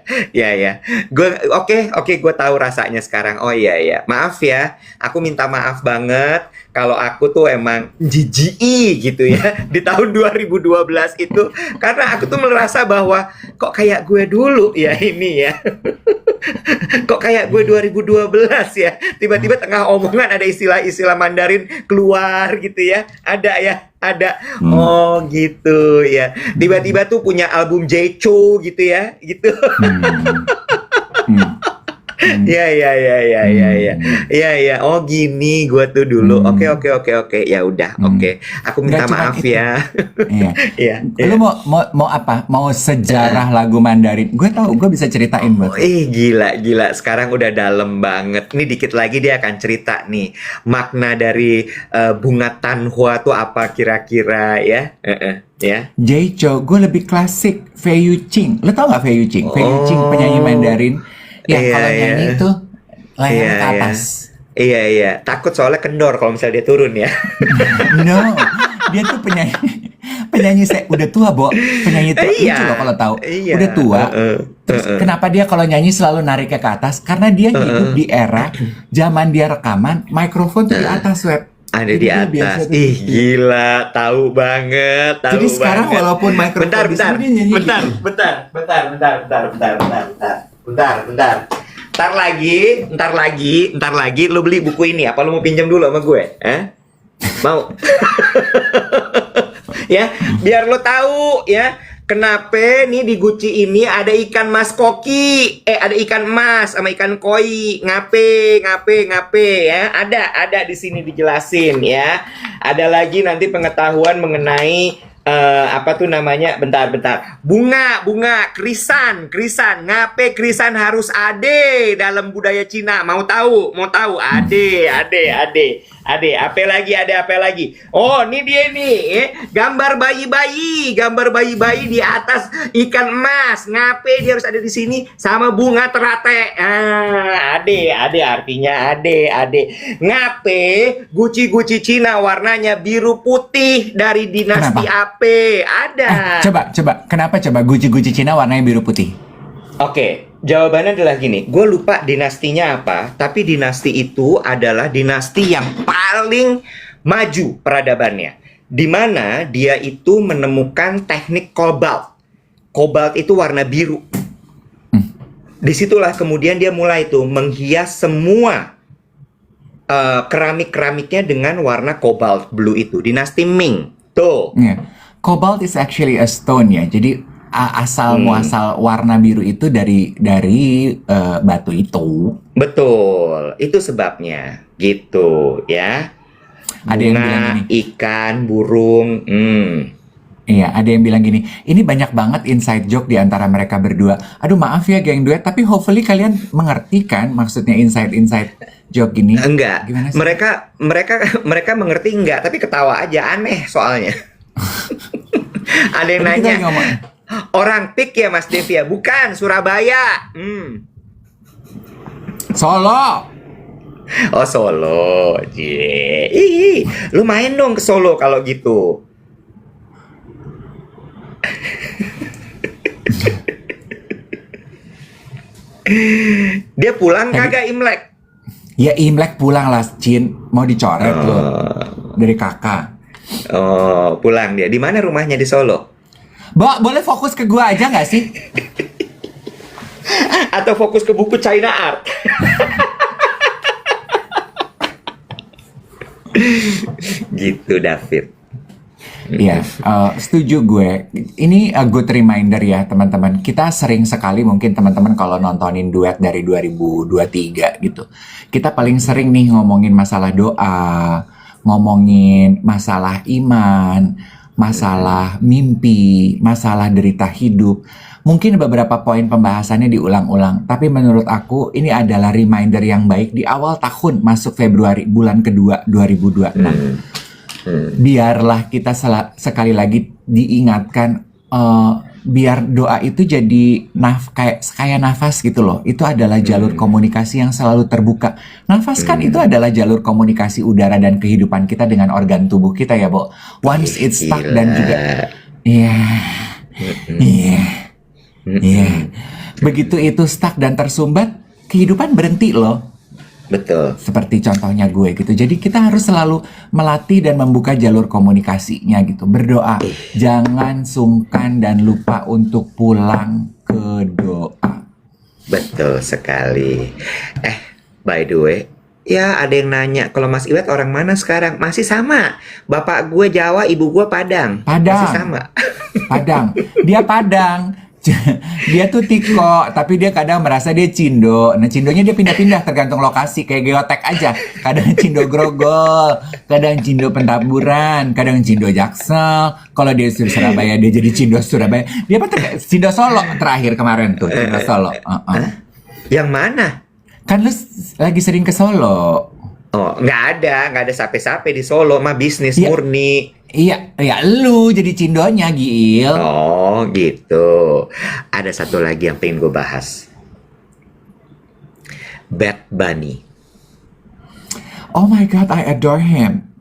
Gue oke, gue tahu rasanya sekarang. Oh iya. Maaf ya, aku minta maaf banget kalau aku tuh emang jijik gitu ya di tahun 2012 itu, karena aku tuh merasa bahwa kok kayak gue dulu ya ini ya. Kok kayak gue 2012 ya, tiba-tiba tengah omongan ada istilah-istilah Mandarin keluar gitu ya, ada oh gitu ya, tiba-tiba tuh punya album Jecho gitu ya gitu. Iya. Oh gini gue tuh dulu. Oke. Ya udah, oke. Aku minta maaf ya. Iya. Lu mau apa? Mau sejarah lagu Mandarin? Gue tahu, gue bisa ceritain buat. Gila. Sekarang udah dalam banget. Nih dikit lagi dia akan cerita nih makna dari bunga Tanhua tuh apa kira-kira ya? Ya. Jecho, gue lebih klasik. Fei Yuqing. Lo tau nggak Fei Yuqing? Fei Yuqing penyanyi Mandarin. Yang kalau nyanyi itu layarnya ke atas. Iya. Takut soalnya kendor kalau misalnya dia turun ya. No, dia tuh penyanyi udah tua, Bo. Penyanyi tua lucu loh kalau tahu. Udah tua. Terus kenapa dia kalau nyanyi selalu nariknya ke atas? Karena dia hidup di era zaman dia rekaman, mikrofon tuh di atas, Web. Ada Jadi di dia biasa atas. tuh. Ih, gila, tahu banget, tahu Jadi sekarang banget. walaupun microphone Bentar, di bentar, sini dia nyanyi bentar, gitu. bentar, bentar, bentar, bentar, bentar, bentar, bentar, bentar, bentar. Ntar lagi, lu beli buku ini. Apa lu mau pinjam dulu sama gue? Mau? Ya, biar lo tahu ya. Kenapa nih di Gucci ini ada ikan mas koki, ada ikan emas sama ikan koi, ngape ya, ada di sini dijelasin ya. Ada lagi nanti pengetahuan mengenai apa tuh namanya, bentar, bunga, krisan, ngape krisan harus ada dalam budaya Cina, mau tahu, apa lagi, oh ini dia nih, gambar bayi di atas ikan emas, ngape dia harus ada di sini sama bunga teratai, artinya ngape Gucci Cina warnanya biru putih dari dinasti Kenapa? AP, ada. Coba. Kenapa coba Gucci Cina warnanya biru putih? Oke, jawabannya adalah gini. Gue lupa dinastinya apa, tapi dinasti itu adalah dinasti yang paling maju peradabannya. Di mana dia itu menemukan teknik kobalt. Kobalt itu warna biru. Disitulah kemudian dia mulai tuh menghias semua keramik-keramiknya dengan warna cobalt blue itu. Dinasti Ming. Tuh. Yeah. Cobalt is actually a stone ya. Jadi asal muasal warna biru itu dari batu itu. Betul, itu sebabnya gitu ya. Ada yang Bunga, bilang gini. ikan, burung. Iya, ada yang bilang gini, ini banyak banget inside joke di antara mereka berdua. Aduh, maaf ya geng duet, tapi hopefully kalian mengerti kan maksudnya inside joke gini. Enggak, Gimana sih? mereka mengerti enggak, tapi ketawa aja, aneh soalnya. Ada yang Tapi kita nanya, lagi ngomong. orang PIK ya Mas Dev ya? Bukan, Surabaya. Solo. Oh Solo, Ih, lu main dong ke Solo kalau gitu. Dia pulang kagak Imlek? Ya Imlek pulang lah, Cin. Mau dicoret loh dari kakak. Oh, pulang dia. Di mana rumahnya di Solo? Bo, boleh fokus ke gua aja nggak sih? Atau fokus ke buku China Art? Gitu, David. Iya, setuju gue. Ini a good reminder ya teman-teman. Kita sering sekali mungkin teman-teman kalau nontonin duet dari 2023 gitu. Kita paling sering nih ngomongin masalah doa, ngomongin masalah iman, masalah mimpi, masalah derita hidup. Mungkin beberapa poin pembahasannya diulang-ulang, tapi menurut aku ini adalah reminder yang baik di awal tahun masuk Februari bulan kedua 2026. Biarlah kita sekali lagi diingatkan, biar doa itu jadi kayak nafas gitu loh. Itu adalah jalur komunikasi yang selalu terbuka. Nafas kan itu adalah jalur komunikasi udara dan kehidupan kita dengan organ tubuh kita ya, Bo. Once it's stuck dan juga begitu itu stuck dan tersumbat, kehidupan berhenti loh. Betul. Seperti contohnya gue gitu. Jadi kita harus selalu melatih dan membuka jalur komunikasinya gitu. Berdoa. Jangan sungkan dan lupa untuk pulang ke doa. Betul sekali. By the way, ya ada yang nanya, kalau Mas Iwet orang mana sekarang? Masih sama. Bapak gue Jawa, ibu gue Padang. Masih sama. Padang. Dia Padang. Dia tuh Tiko, tapi dia kadang merasa dia Cindo. Nah, Cindonya dia pindah-pindah tergantung lokasi, kayak geotek aja. Kadang Cindo Grogol, kadang Cindo Pentamburan, kadang Cindo Jaksel. Kalau dia di Surabaya, dia jadi Cindo Surabaya. Dia apa? Cindo Solo terakhir kemarin tuh, Cindo Solo. Yang mana? Kan lu lagi sering ke Solo. Oh, nggak ada sape-sape di Solo, mah bisnis murni. Iya, lu jadi Cindonya, Gil. Oh, gitu. Ada satu lagi yang pengen gue bahas. Bad Bunny. Oh my God, I adore him.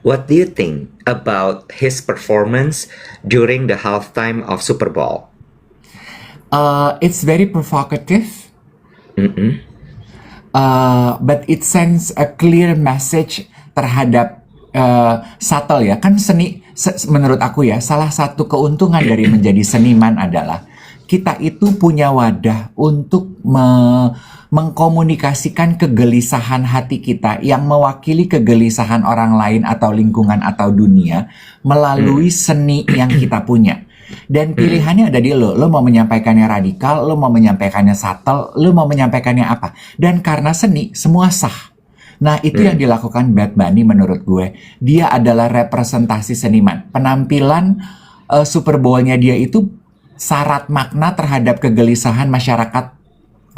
What do you think about his performance during the halftime of Super Bowl? It's very provocative. But it sends a clear message terhadap subtle ya. Kan seni, menurut aku ya, salah satu keuntungan dari menjadi seniman adalah kita itu punya wadah untuk mengkomunikasikan kegelisahan hati kita yang mewakili kegelisahan orang lain atau lingkungan atau dunia melalui seni yang kita punya. Dan pilihannya ada di lo mau menyampaikannya radikal, lo mau menyampaikannya subtle, lo mau menyampaikannya apa. Dan karena seni, semua sah. Nah, itu yang dilakukan Bad Bunny menurut gue. Dia adalah representasi seniman. Penampilan Super Bowl-nya dia itu syarat makna terhadap kegelisahan masyarakat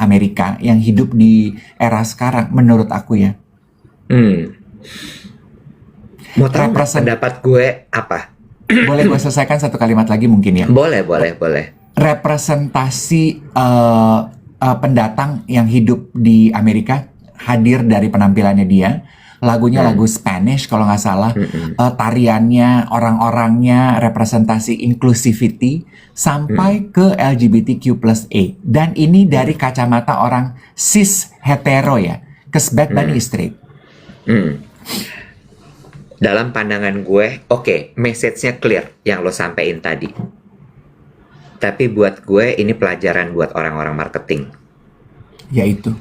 Amerika yang hidup di era sekarang, menurut aku ya. Mau tahu nggak pendapat gue apa? Boleh gue selesaikan satu kalimat lagi mungkin ya? Boleh. Representasi pendatang yang hidup di Amerika hadir dari penampilannya dia. Lagunya lagu Spanish kalau nggak salah. Tariannya, orang-orangnya, representasi inclusivity sampai ke LGBTQ+A. Dan ini dari kacamata orang cis hetero ya. Cause Bad Bunny is straight. Dalam pandangan gue, oke, message-nya clear yang lo sampein tadi. Tapi buat gue ini pelajaran buat orang-orang marketing. Yaitu?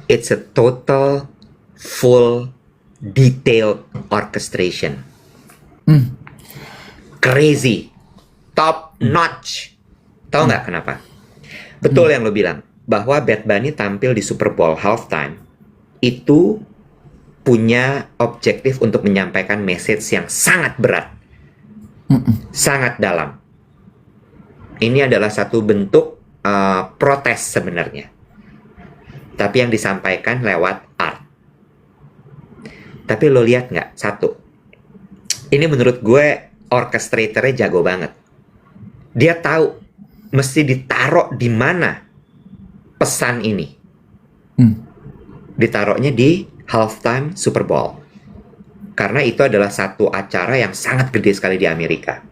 It's a total, full, detailed orchestration. Crazy. Top notch. Tahu nggak kenapa? Betul yang lo bilang. Bahwa Bad Bunny tampil di Super Bowl halftime. Itu punya objektif untuk menyampaikan message yang sangat berat. Sangat dalam. Ini adalah satu bentuk protes sebenarnya. Tapi yang disampaikan lewat art. Tapi lo lihat nggak? Satu. Ini menurut gue orchestratornya jago banget. Dia tahu mesti ditaruh di mana pesan ini. Ditaruhnya di halftime Super Bowl. Karena itu adalah satu acara yang sangat gede sekali di Amerika.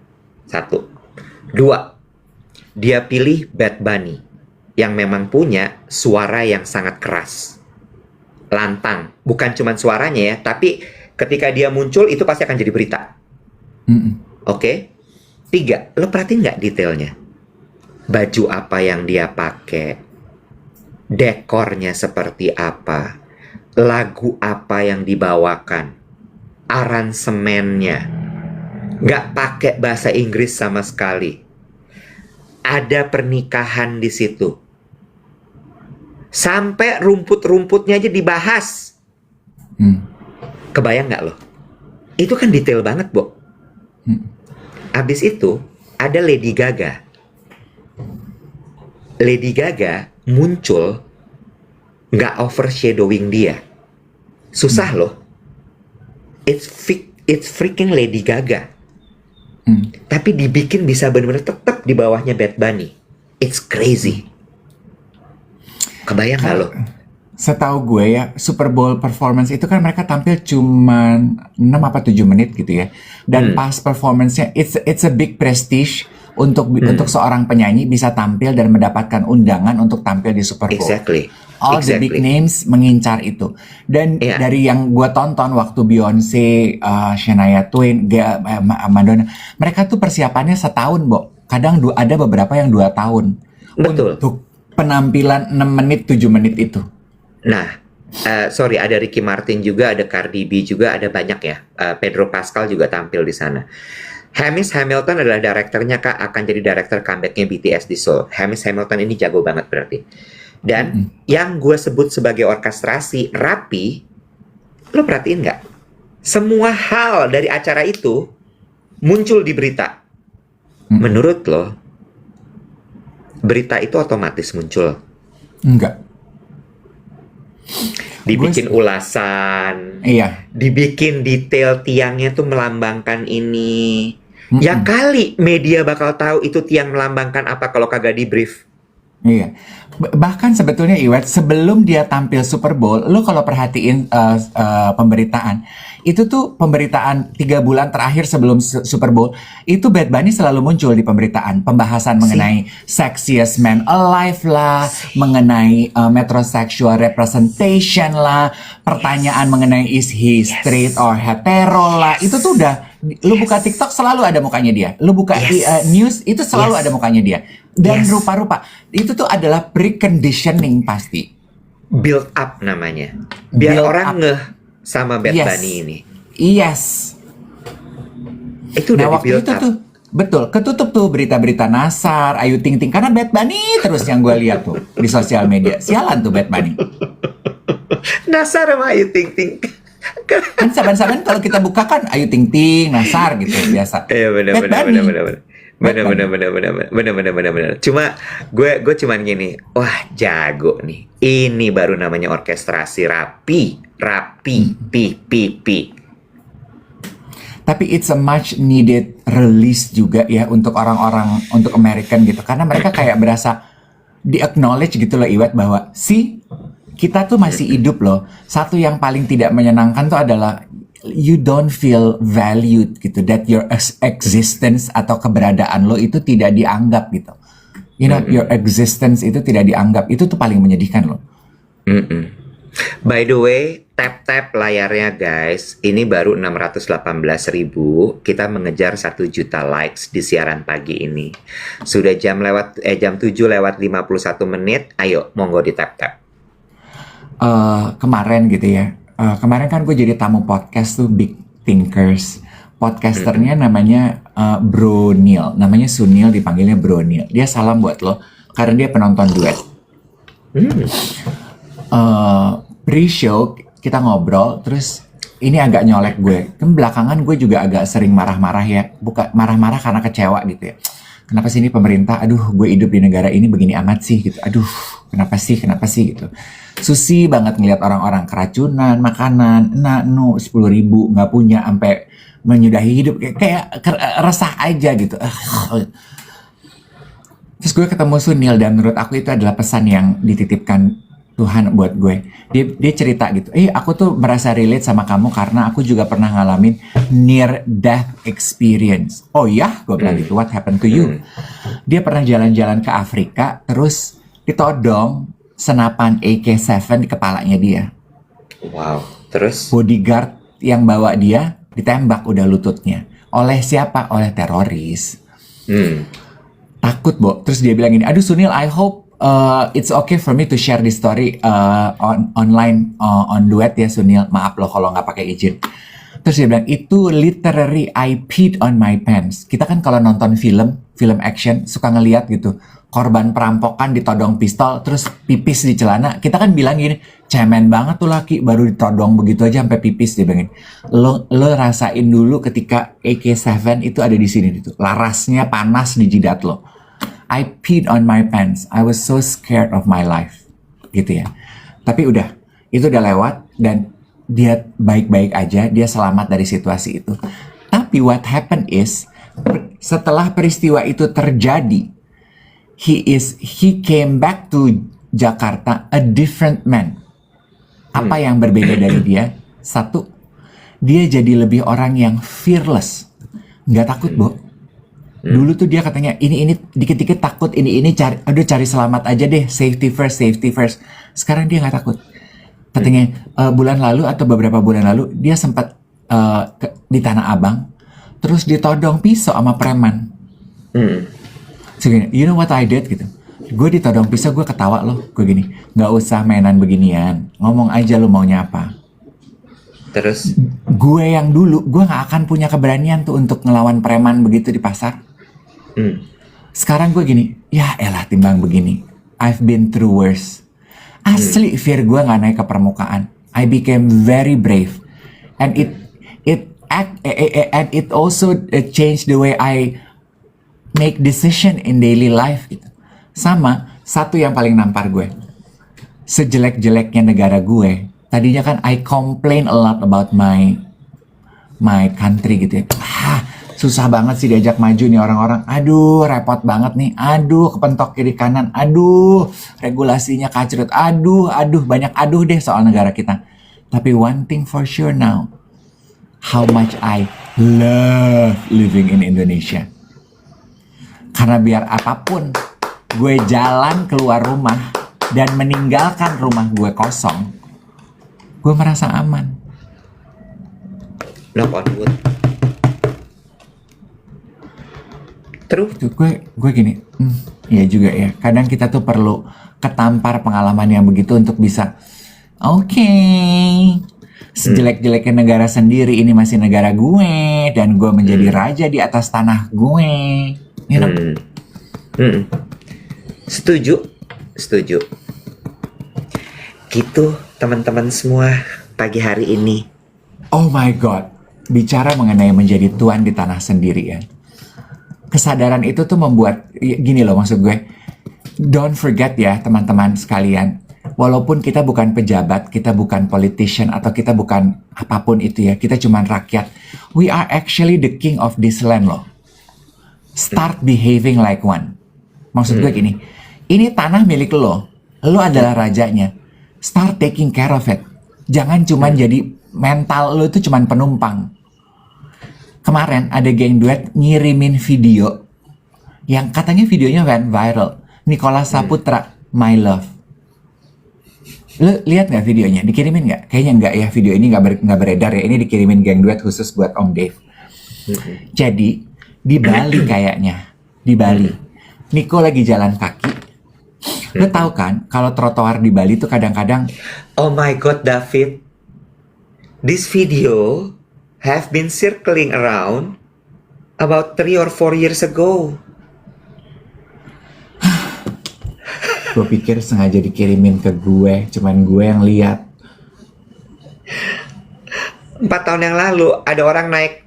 Satu. Dua. Dia pilih Bad Bunny yang memang punya suara yang sangat keras. Lantang. Bukan cuma suaranya ya, tapi ketika dia muncul itu pasti akan jadi berita. Oke? Tiga. Lo perhatiin nggak detailnya? Baju apa yang dia pakai? Dekornya seperti apa? Lagu apa yang dibawakan, aransemennya, nggak pakai bahasa Inggris sama sekali. Ada pernikahan di situ. Sampai rumput-rumputnya aja dibahas. Kebayang nggak lo? Itu kan detail banget, Bo. Abis itu, ada Lady Gaga. Lady Gaga muncul nggak overshadowing dia. Susah loh. It's freaking Lady Gaga. Tapi dibikin bisa benar-benar tetap di bawahnya Bad Bunny. It's crazy. Kebayang nggak lo? Setahu gue ya, Super Bowl performance itu kan mereka tampil cuman 6 apa 7 menit gitu ya. Dan pas performance-nya, it's a big prestige untuk seorang penyanyi bisa tampil dan mendapatkan undangan untuk tampil di Super Bowl. Exactly. All the big names mengincar itu. Dan dari yang gue tonton waktu Beyonce, Shania Twain, Madonna, mereka tuh persiapannya setahun, Bo. Kadang ada beberapa yang 2 tahun. Betul. Untuk penampilan 6 menit, 7 menit itu. Nah, sorry, ada Ricky Martin juga, ada Cardi B juga, ada banyak ya. Pedro Pascal juga tampil di sana. Hamish Hamilton adalah direkturnya, Kak, akan jadi direktur comeback-nya BTS di Seoul. Hamish Hamilton ini jago banget berarti. Dan yang gue sebut sebagai orkestrasi rapi, lo perhatiin nggak? Semua hal dari acara itu muncul di berita. Menurut lo, berita itu otomatis muncul? Enggak. Dibikin ulasan, dibikin detail tiangnya tuh melambangkan ini. Ya kali media bakal tahu itu tiang melambangkan apa kalau kagak di brief. Iya. Bahkan sebetulnya Iwet, sebelum dia tampil Super Bowl, lu kalau perhatiin pemberitaan, itu tuh pemberitaan 3 bulan terakhir sebelum Super Bowl, itu Bad Bunny selalu muncul di pemberitaan. Pembahasan mengenai sexiest man alive lah, mengenai metrosexual representation lah, pertanyaan mengenai is he straight or hetero lah, itu tuh udah, lu buka TikTok selalu ada mukanya dia, lu buka news itu selalu ada mukanya dia. Dan rupa-rupa itu tuh adalah preconditioning pasti. Build up namanya. Biar Build orang up. ngeh sama Bad Yes. Bunny ini. Yes. Itu udah Nah di waktu build itu up. tuh betul ketutup tuh berita-berita Nasar, Ayu Ting Ting, karena Bad Bunny terus yang gue lihat tuh di sosial media. Sialan tuh Bad Bunny. Nasar sama Ayu Ting Ting. Kan saban-saban kalau kita buka kan Ayu Ting Ting, Nasar gitu biasa. Iya Bad Bunny. bener. Cuma gue cuman gini, wah jago nih. Ini baru namanya orkestrasi rapi, pi. Tapi it's a much needed release juga ya untuk orang-orang, untuk American gitu. Karena mereka kayak berasa di-acknowledge gitu loh Iwet, bahwa kita tuh masih hidup loh. Satu yang paling tidak menyenangkan tuh adalah you don't feel valued gitu. That your existence atau keberadaan lo itu tidak dianggap gitu. You know, your existence itu tidak dianggap. Itu tuh paling menyedihkan loh. By the way, tap layarnya guys. Ini baru 618.000. Kita mengejar 1 juta likes di siaran pagi ini. Sudah jam 7:51 menit. Ayo, monggo di tap. Kemarin gitu ya. Kemarin kan gue jadi tamu podcast tuh Big Thinkers. Podcasternya namanya Bro Neil. Namanya Sunil, dipanggilnya Bro Neil. Dia salam buat lo karena dia penonton duet. Pre-show kita ngobrol, terus ini agak nyolek gue. Kan belakangan gue juga agak sering marah-marah ya. Bukan marah-marah karena kecewa gitu ya. Kenapa sih ini pemerintah? Aduh, gue hidup di negara ini begini amat sih gitu. Aduh, kenapa sih gitu. Susi banget ngeliat orang-orang keracunan makanan, 10.000 nggak punya sampai menyudahi hidup, kayak resah aja gitu. Terus gue ketemu Sunil dan menurut aku itu adalah pesan yang dititipkan Tuhan buat gue. Dia cerita gitu, aku tuh merasa relate sama kamu karena aku juga pernah ngalamin near death experience. Oh ya, gue bilang gitu, what happened to you? Dia pernah jalan-jalan ke Afrika, terus ditodong senapan AK-7 di kepalanya dia. Wow, terus? Bodyguard yang bawa dia ditembak udah lututnya. Oleh siapa? Oleh teroris. Takut, Bo. Terus dia bilang gini, aduh Sunil, I hope it's okay for me to share this story online on duet ya Sunil. Maaf loh kalau nggak pakai izin. Terus dia bilang, itu literally I peed on my pants. Kita kan kalau nonton film action suka ngeliat gitu, korban perampokan ditodong pistol terus pipis di celana. Kita kan bilang gini, cemen banget tuh laki baru ditodong begitu aja sampai pipis. Dia bilang, lo rasain dulu ketika AK-7 itu ada di sini gitu. Larasnya panas di jidat lo. I peed on my pants. I was so scared of my life. Gitu ya. Tapi udah, itu udah lewat dan dia baik-baik aja, dia selamat dari situasi itu. Tapi what happened is, setelah peristiwa itu terjadi, he came back to Jakarta a different man. Apa yang berbeda dari dia? Satu, dia jadi lebih orang yang fearless, nggak takut, Bo. Dulu tuh dia katanya ini dikit-dikit takut, ini cari selamat aja deh, safety first. Sekarang dia nggak takut. Katanya bulan lalu atau beberapa bulan lalu dia sempat di Tanah Abang, terus ditodong pisau sama preman. So, gini, you know what I did gitu. Gue ditodong pisau, gue ketawa loh. Gue gini, nggak usah mainan beginian, ngomong aja lu maunya apa. Terus? Gue yang dulu, gue nggak akan punya keberanian tuh untuk ngelawan preman begitu di pasar. Sekarang gue gini, ya elah timbang begini. I've been through worse. Asli fear gue nggak naik ke permukaan. I became very brave, and it also changed the way I make decision in daily life gitu. Sama satu yang paling nampar gue, sejelek-jeleknya negara gue, tadinya kan I complain a lot about my country gitu ya. susah banget sih diajak maju nih orang-orang. Aduh, repot banget nih. Aduh, kepentok kiri kanan. Aduh, regulasinya kacrut. Aduh, banyak aduh deh soal negara kita. Tapi one thing for sure now, how much I love living in Indonesia. Karena biar apapun, gue jalan keluar rumah dan meninggalkan rumah gue kosong, gue merasa aman. Knock on wood. True. Tuh, gue gini, iya juga ya. Kadang kita tuh perlu ketampar pengalaman yang begitu untuk bisa, oke, sejelek-jeleknya negara sendiri, ini masih negara gue, dan gue menjadi raja di atas tanah gue. You know? Setuju. Gitu teman-teman semua pagi hari ini. Oh my God, bicara mengenai menjadi tuan di tanah sendiri ya. Kesadaran itu tuh membuat, gini loh maksud gue, don't forget ya teman-teman sekalian, walaupun kita bukan pejabat, kita bukan politician, atau kita bukan apapun itu ya, kita cuman rakyat, we are actually the king of this land loh. Start behaving like one. Maksud gue gini, ini tanah milik lo adalah rajanya, start taking care of it. Jangan cuman jadi mental lo itu cuman penumpang. Kemarin ada geng duet ngirimin video yang katanya videonya went viral. Nicholas Saputra, My Love. Lo lihat nggak videonya? Dikirimin nggak? Kayaknya nggak ya, video ini nggak beredar ya. Ini dikirimin geng duet khusus buat Om Dave. Jadi di Bali kayaknya, di Bali. Nico lagi jalan kaki. Lo tahu kan kalau trotoar di Bali tuh kadang-kadang. Oh my God, David. This video have been circling around about 3 or 4 years ago. Gue pikir sengaja dikirimin ke gue, cuman gue yang lihat. 4 tahun yang lalu ada orang naik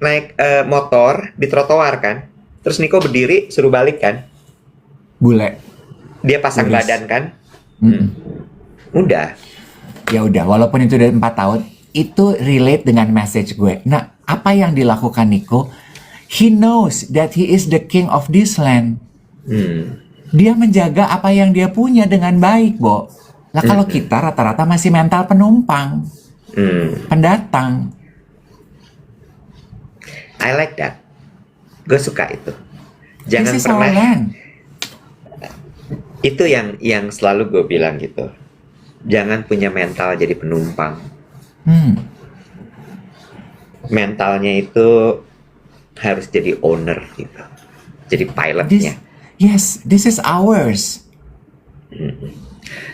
motor di trotoar kan, terus Niko berdiri suruh balik kan, Bule. dia pasang Lurus. badan kan. Udah. Ya udah, walaupun itu udah 4 tahun, itu relate dengan message gue. Nah, apa yang dilakukan Nico? He knows that he is the king of this land. Dia menjaga apa yang dia punya dengan baik, Bo. Lah kalau kita rata-rata masih mental penumpang, pendatang. I like that. Gue suka itu. Jangan This is our pernah. land. Itu yang selalu gue bilang gitu. Jangan punya mental jadi penumpang. Mentalnya itu harus jadi owner gitu. Jadi pilotnya. This is ours.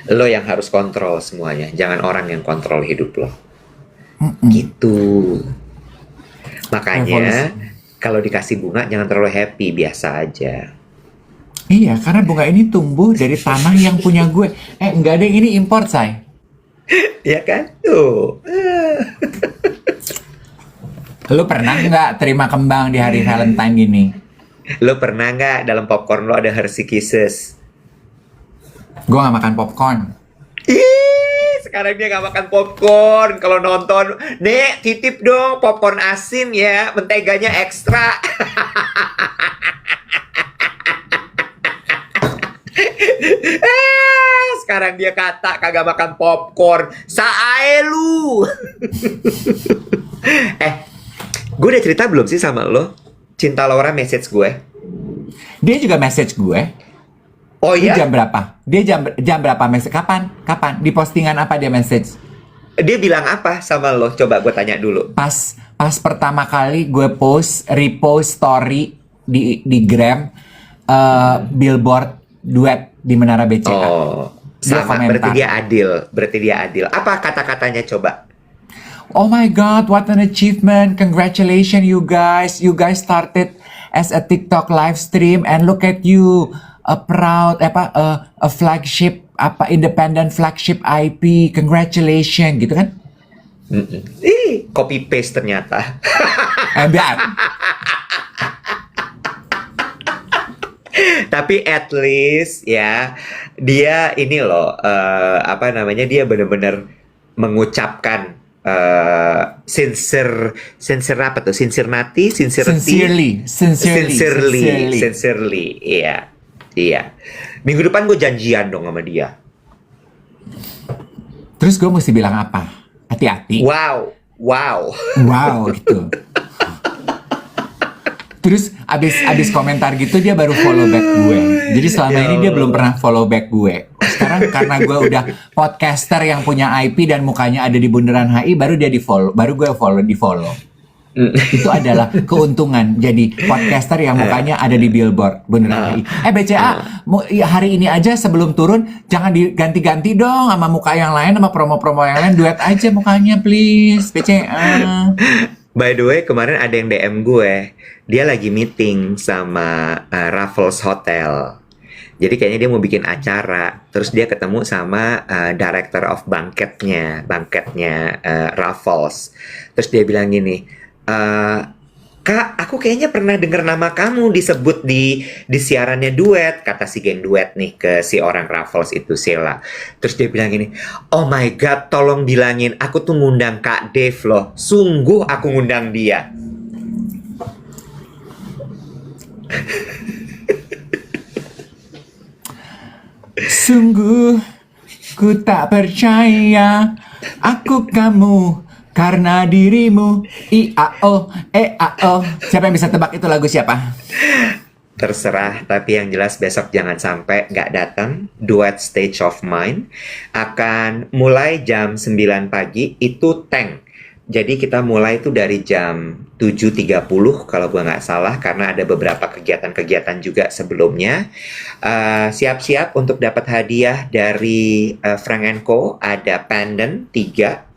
Lo yang harus kontrol semuanya. Jangan orang yang kontrol hidup lo. Gitu. Makanya kalau dikasih bunga jangan terlalu happy, biasa aja. Iya, karena bunga ini tumbuh dari tanah yang punya gue. Enggak ada, ini import, say. Ya kan? Tuh. Lu pernah nggak terima kembang di hari Valentine gini? Lo pernah nggak dalam popcorn lo ada Hershey Kisses? Gue nggak makan popcorn. Ih, sekarang dia nggak makan popcorn. Kalau nonton, Nek, titip dong popcorn asin ya, menteganya ekstra. Sekarang dia kata kagak makan popcorn. Sae lu. Gue udah cerita belum sih sama lo? Cinta Laura message gue. Dia juga message gue. Oh Dia iya? jam berapa? Dia jam berapa message? Kapan? Di postingan apa dia message? Dia bilang apa sama lo? Coba gue tanya dulu. Pas pertama kali gue repost story di Gram, billboard duet di Menara BCA. Oh, Dia sama. komentar. Berarti dia adil. Apa kata-katanya coba? Oh my God, what an achievement! Congratulations, you guys! You guys started as a TikTok live stream, and look at you, a proud, a flagship, independent flagship IP. Congratulations, gitu kan? Ih, copy paste ternyata. Biar. Tapi at least ya dia ini loh, dia benar-benar mengucapkan sincere apa tuh? Sincerity, sincerely, iya, iya. Minggu depan gue janjian dong sama dia. Terus gue mesti bilang apa? Hati-hati. Wow, gitu. Terus abis komentar gitu dia baru follow back gue. Jadi selama ini dia belum pernah follow back gue. Sekarang karena gue udah podcaster yang punya IP dan mukanya ada di Bundaran HI, baru dia di follow, baru gue di follow. Itu adalah keuntungan jadi podcaster yang mukanya ada di billboard Bundaran HI. BCA hari ini aja sebelum turun jangan diganti-ganti dong sama muka yang lain, sama promo-promo yang lain, duet aja mukanya please BCA. By the way, kemarin ada yang DM gue, dia lagi meeting sama Raffles Hotel. Jadi kayaknya dia mau bikin acara, terus dia ketemu sama director of banketnya Raffles. Terus dia bilang gini, Kak, aku kayaknya pernah dengar nama kamu disebut di siarannya duet, kata si geng duet nih ke si orang Raffles itu, Sheila. Terus dia bilang gini, oh my god, tolong bilangin aku tuh ngundang Kak Dave loh, sungguh aku ngundang dia. Sungguh ku tak percaya aku kamu karena dirimu IAO EAO. Siapa yang bisa tebak itu lagu siapa? Terserah, tapi yang jelas besok jangan sampai nggak datang. Duet Stage of Mind akan mulai jam 9 pagi, itu tank. Jadi kita mulai itu dari jam 7.30 kalau gua nggak salah, karena ada beberapa kegiatan-kegiatan juga sebelumnya. Siap-siap untuk dapat hadiah dari Frank & Co. Ada pendant 3.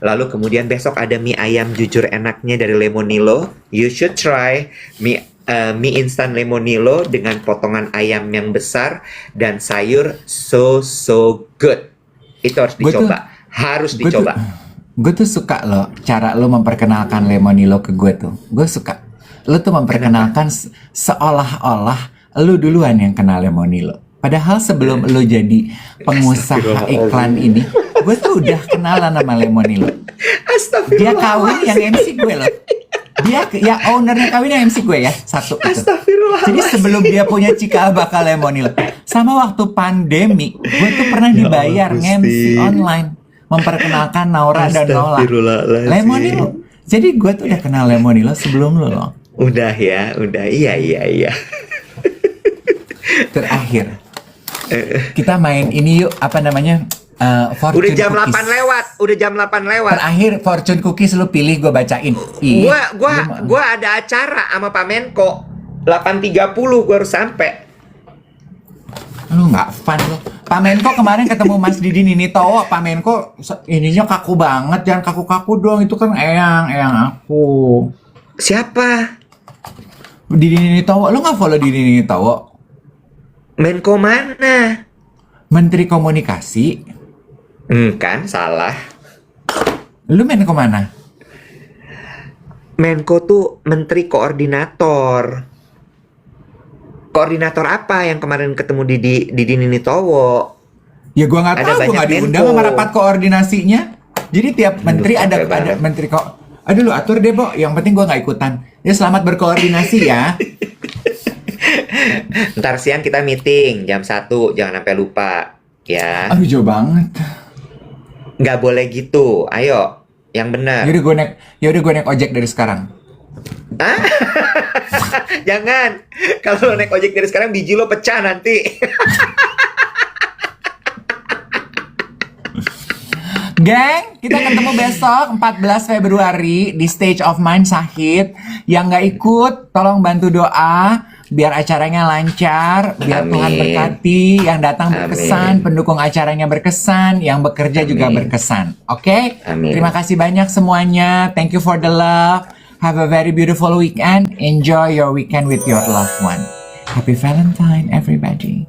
Lalu kemudian besok ada mie ayam jujur enaknya dari Lemonilo. You should try mie instan Lemonilo dengan potongan ayam yang besar dan sayur so good. Itu harus dicoba. Harus dicoba. Gue tuh suka loh cara lo memperkenalkan Lemonilo ke gue tuh. Gue suka. Lo tuh memperkenalkan seolah-olah lo duluan yang kenal Lemonilo. Padahal sebelum lo jadi pengusaha iklan ini, gue tuh udah kenalan sama Lemonilo. Dia kawin yang MC gue loh. Dia ya ownernya kawin yang MC gue ya, satu itu. Jadi sebelum dia punya cikal bakal Lemonilo, sama waktu pandemi, gue tuh pernah dibayar MC online memperkenalkan Naura dan Nola. Lemonilo. Jadi gue tuh udah kenal Lemonilo sebelum lo loh. Udah ya, udah. Iya. Terakhir kita main ini yuk, apa namanya, Fortune udah jam Cookies. 8 lewat. Terakhir Fortune Cookies lu pilih, gue bacain. Gua ada acara sama Pak Menko 8.30 gua harus sampai. Lu nggak fun lu. Pak Menko kemarin ketemu Mas Didi Ninitowo. Pak Menko ininya kaku banget, jangan kaku-kaku dong, itu kan eyang aku. Siapa? Didi Ninitowo, lu nggak follow Didi Ninitowo? Menko mana? Menteri Komunikasi. Kan salah. Lu Menko mana? Menko tuh Menteri Koordinator. Koordinator apa yang kemarin ketemu Didi Ninitowo? Ya gua nggak tahu, gua nggak diundang sama rapat koordinasinya. Jadi tiap menteri ada menteri kok. Aduh lu atur deh, Bo. Yang penting gua nggak ikutan. Ya selamat berkoordinasi ya. Ntar siang kita meeting jam 1, jangan sampai lupa ya. Aduh jauh banget. Nggak boleh gitu, ayo yang benar. Yaudah gue naik ojek dari sekarang. Jangan, kalau lo naik ojek dari sekarang biji lo pecah nanti. Geng, kita ketemu besok 14 Februari di Stage of Mind Sahid. Yang nggak ikut, tolong bantu doa biar acaranya lancar, biar Tuhan berkati, yang datang berkesan, pendukung acaranya berkesan, yang bekerja juga berkesan. Oke? Terima kasih banyak semuanya. Thank you for the love. Have a very beautiful weekend. Enjoy your weekend with your loved one. Happy Valentine, everybody.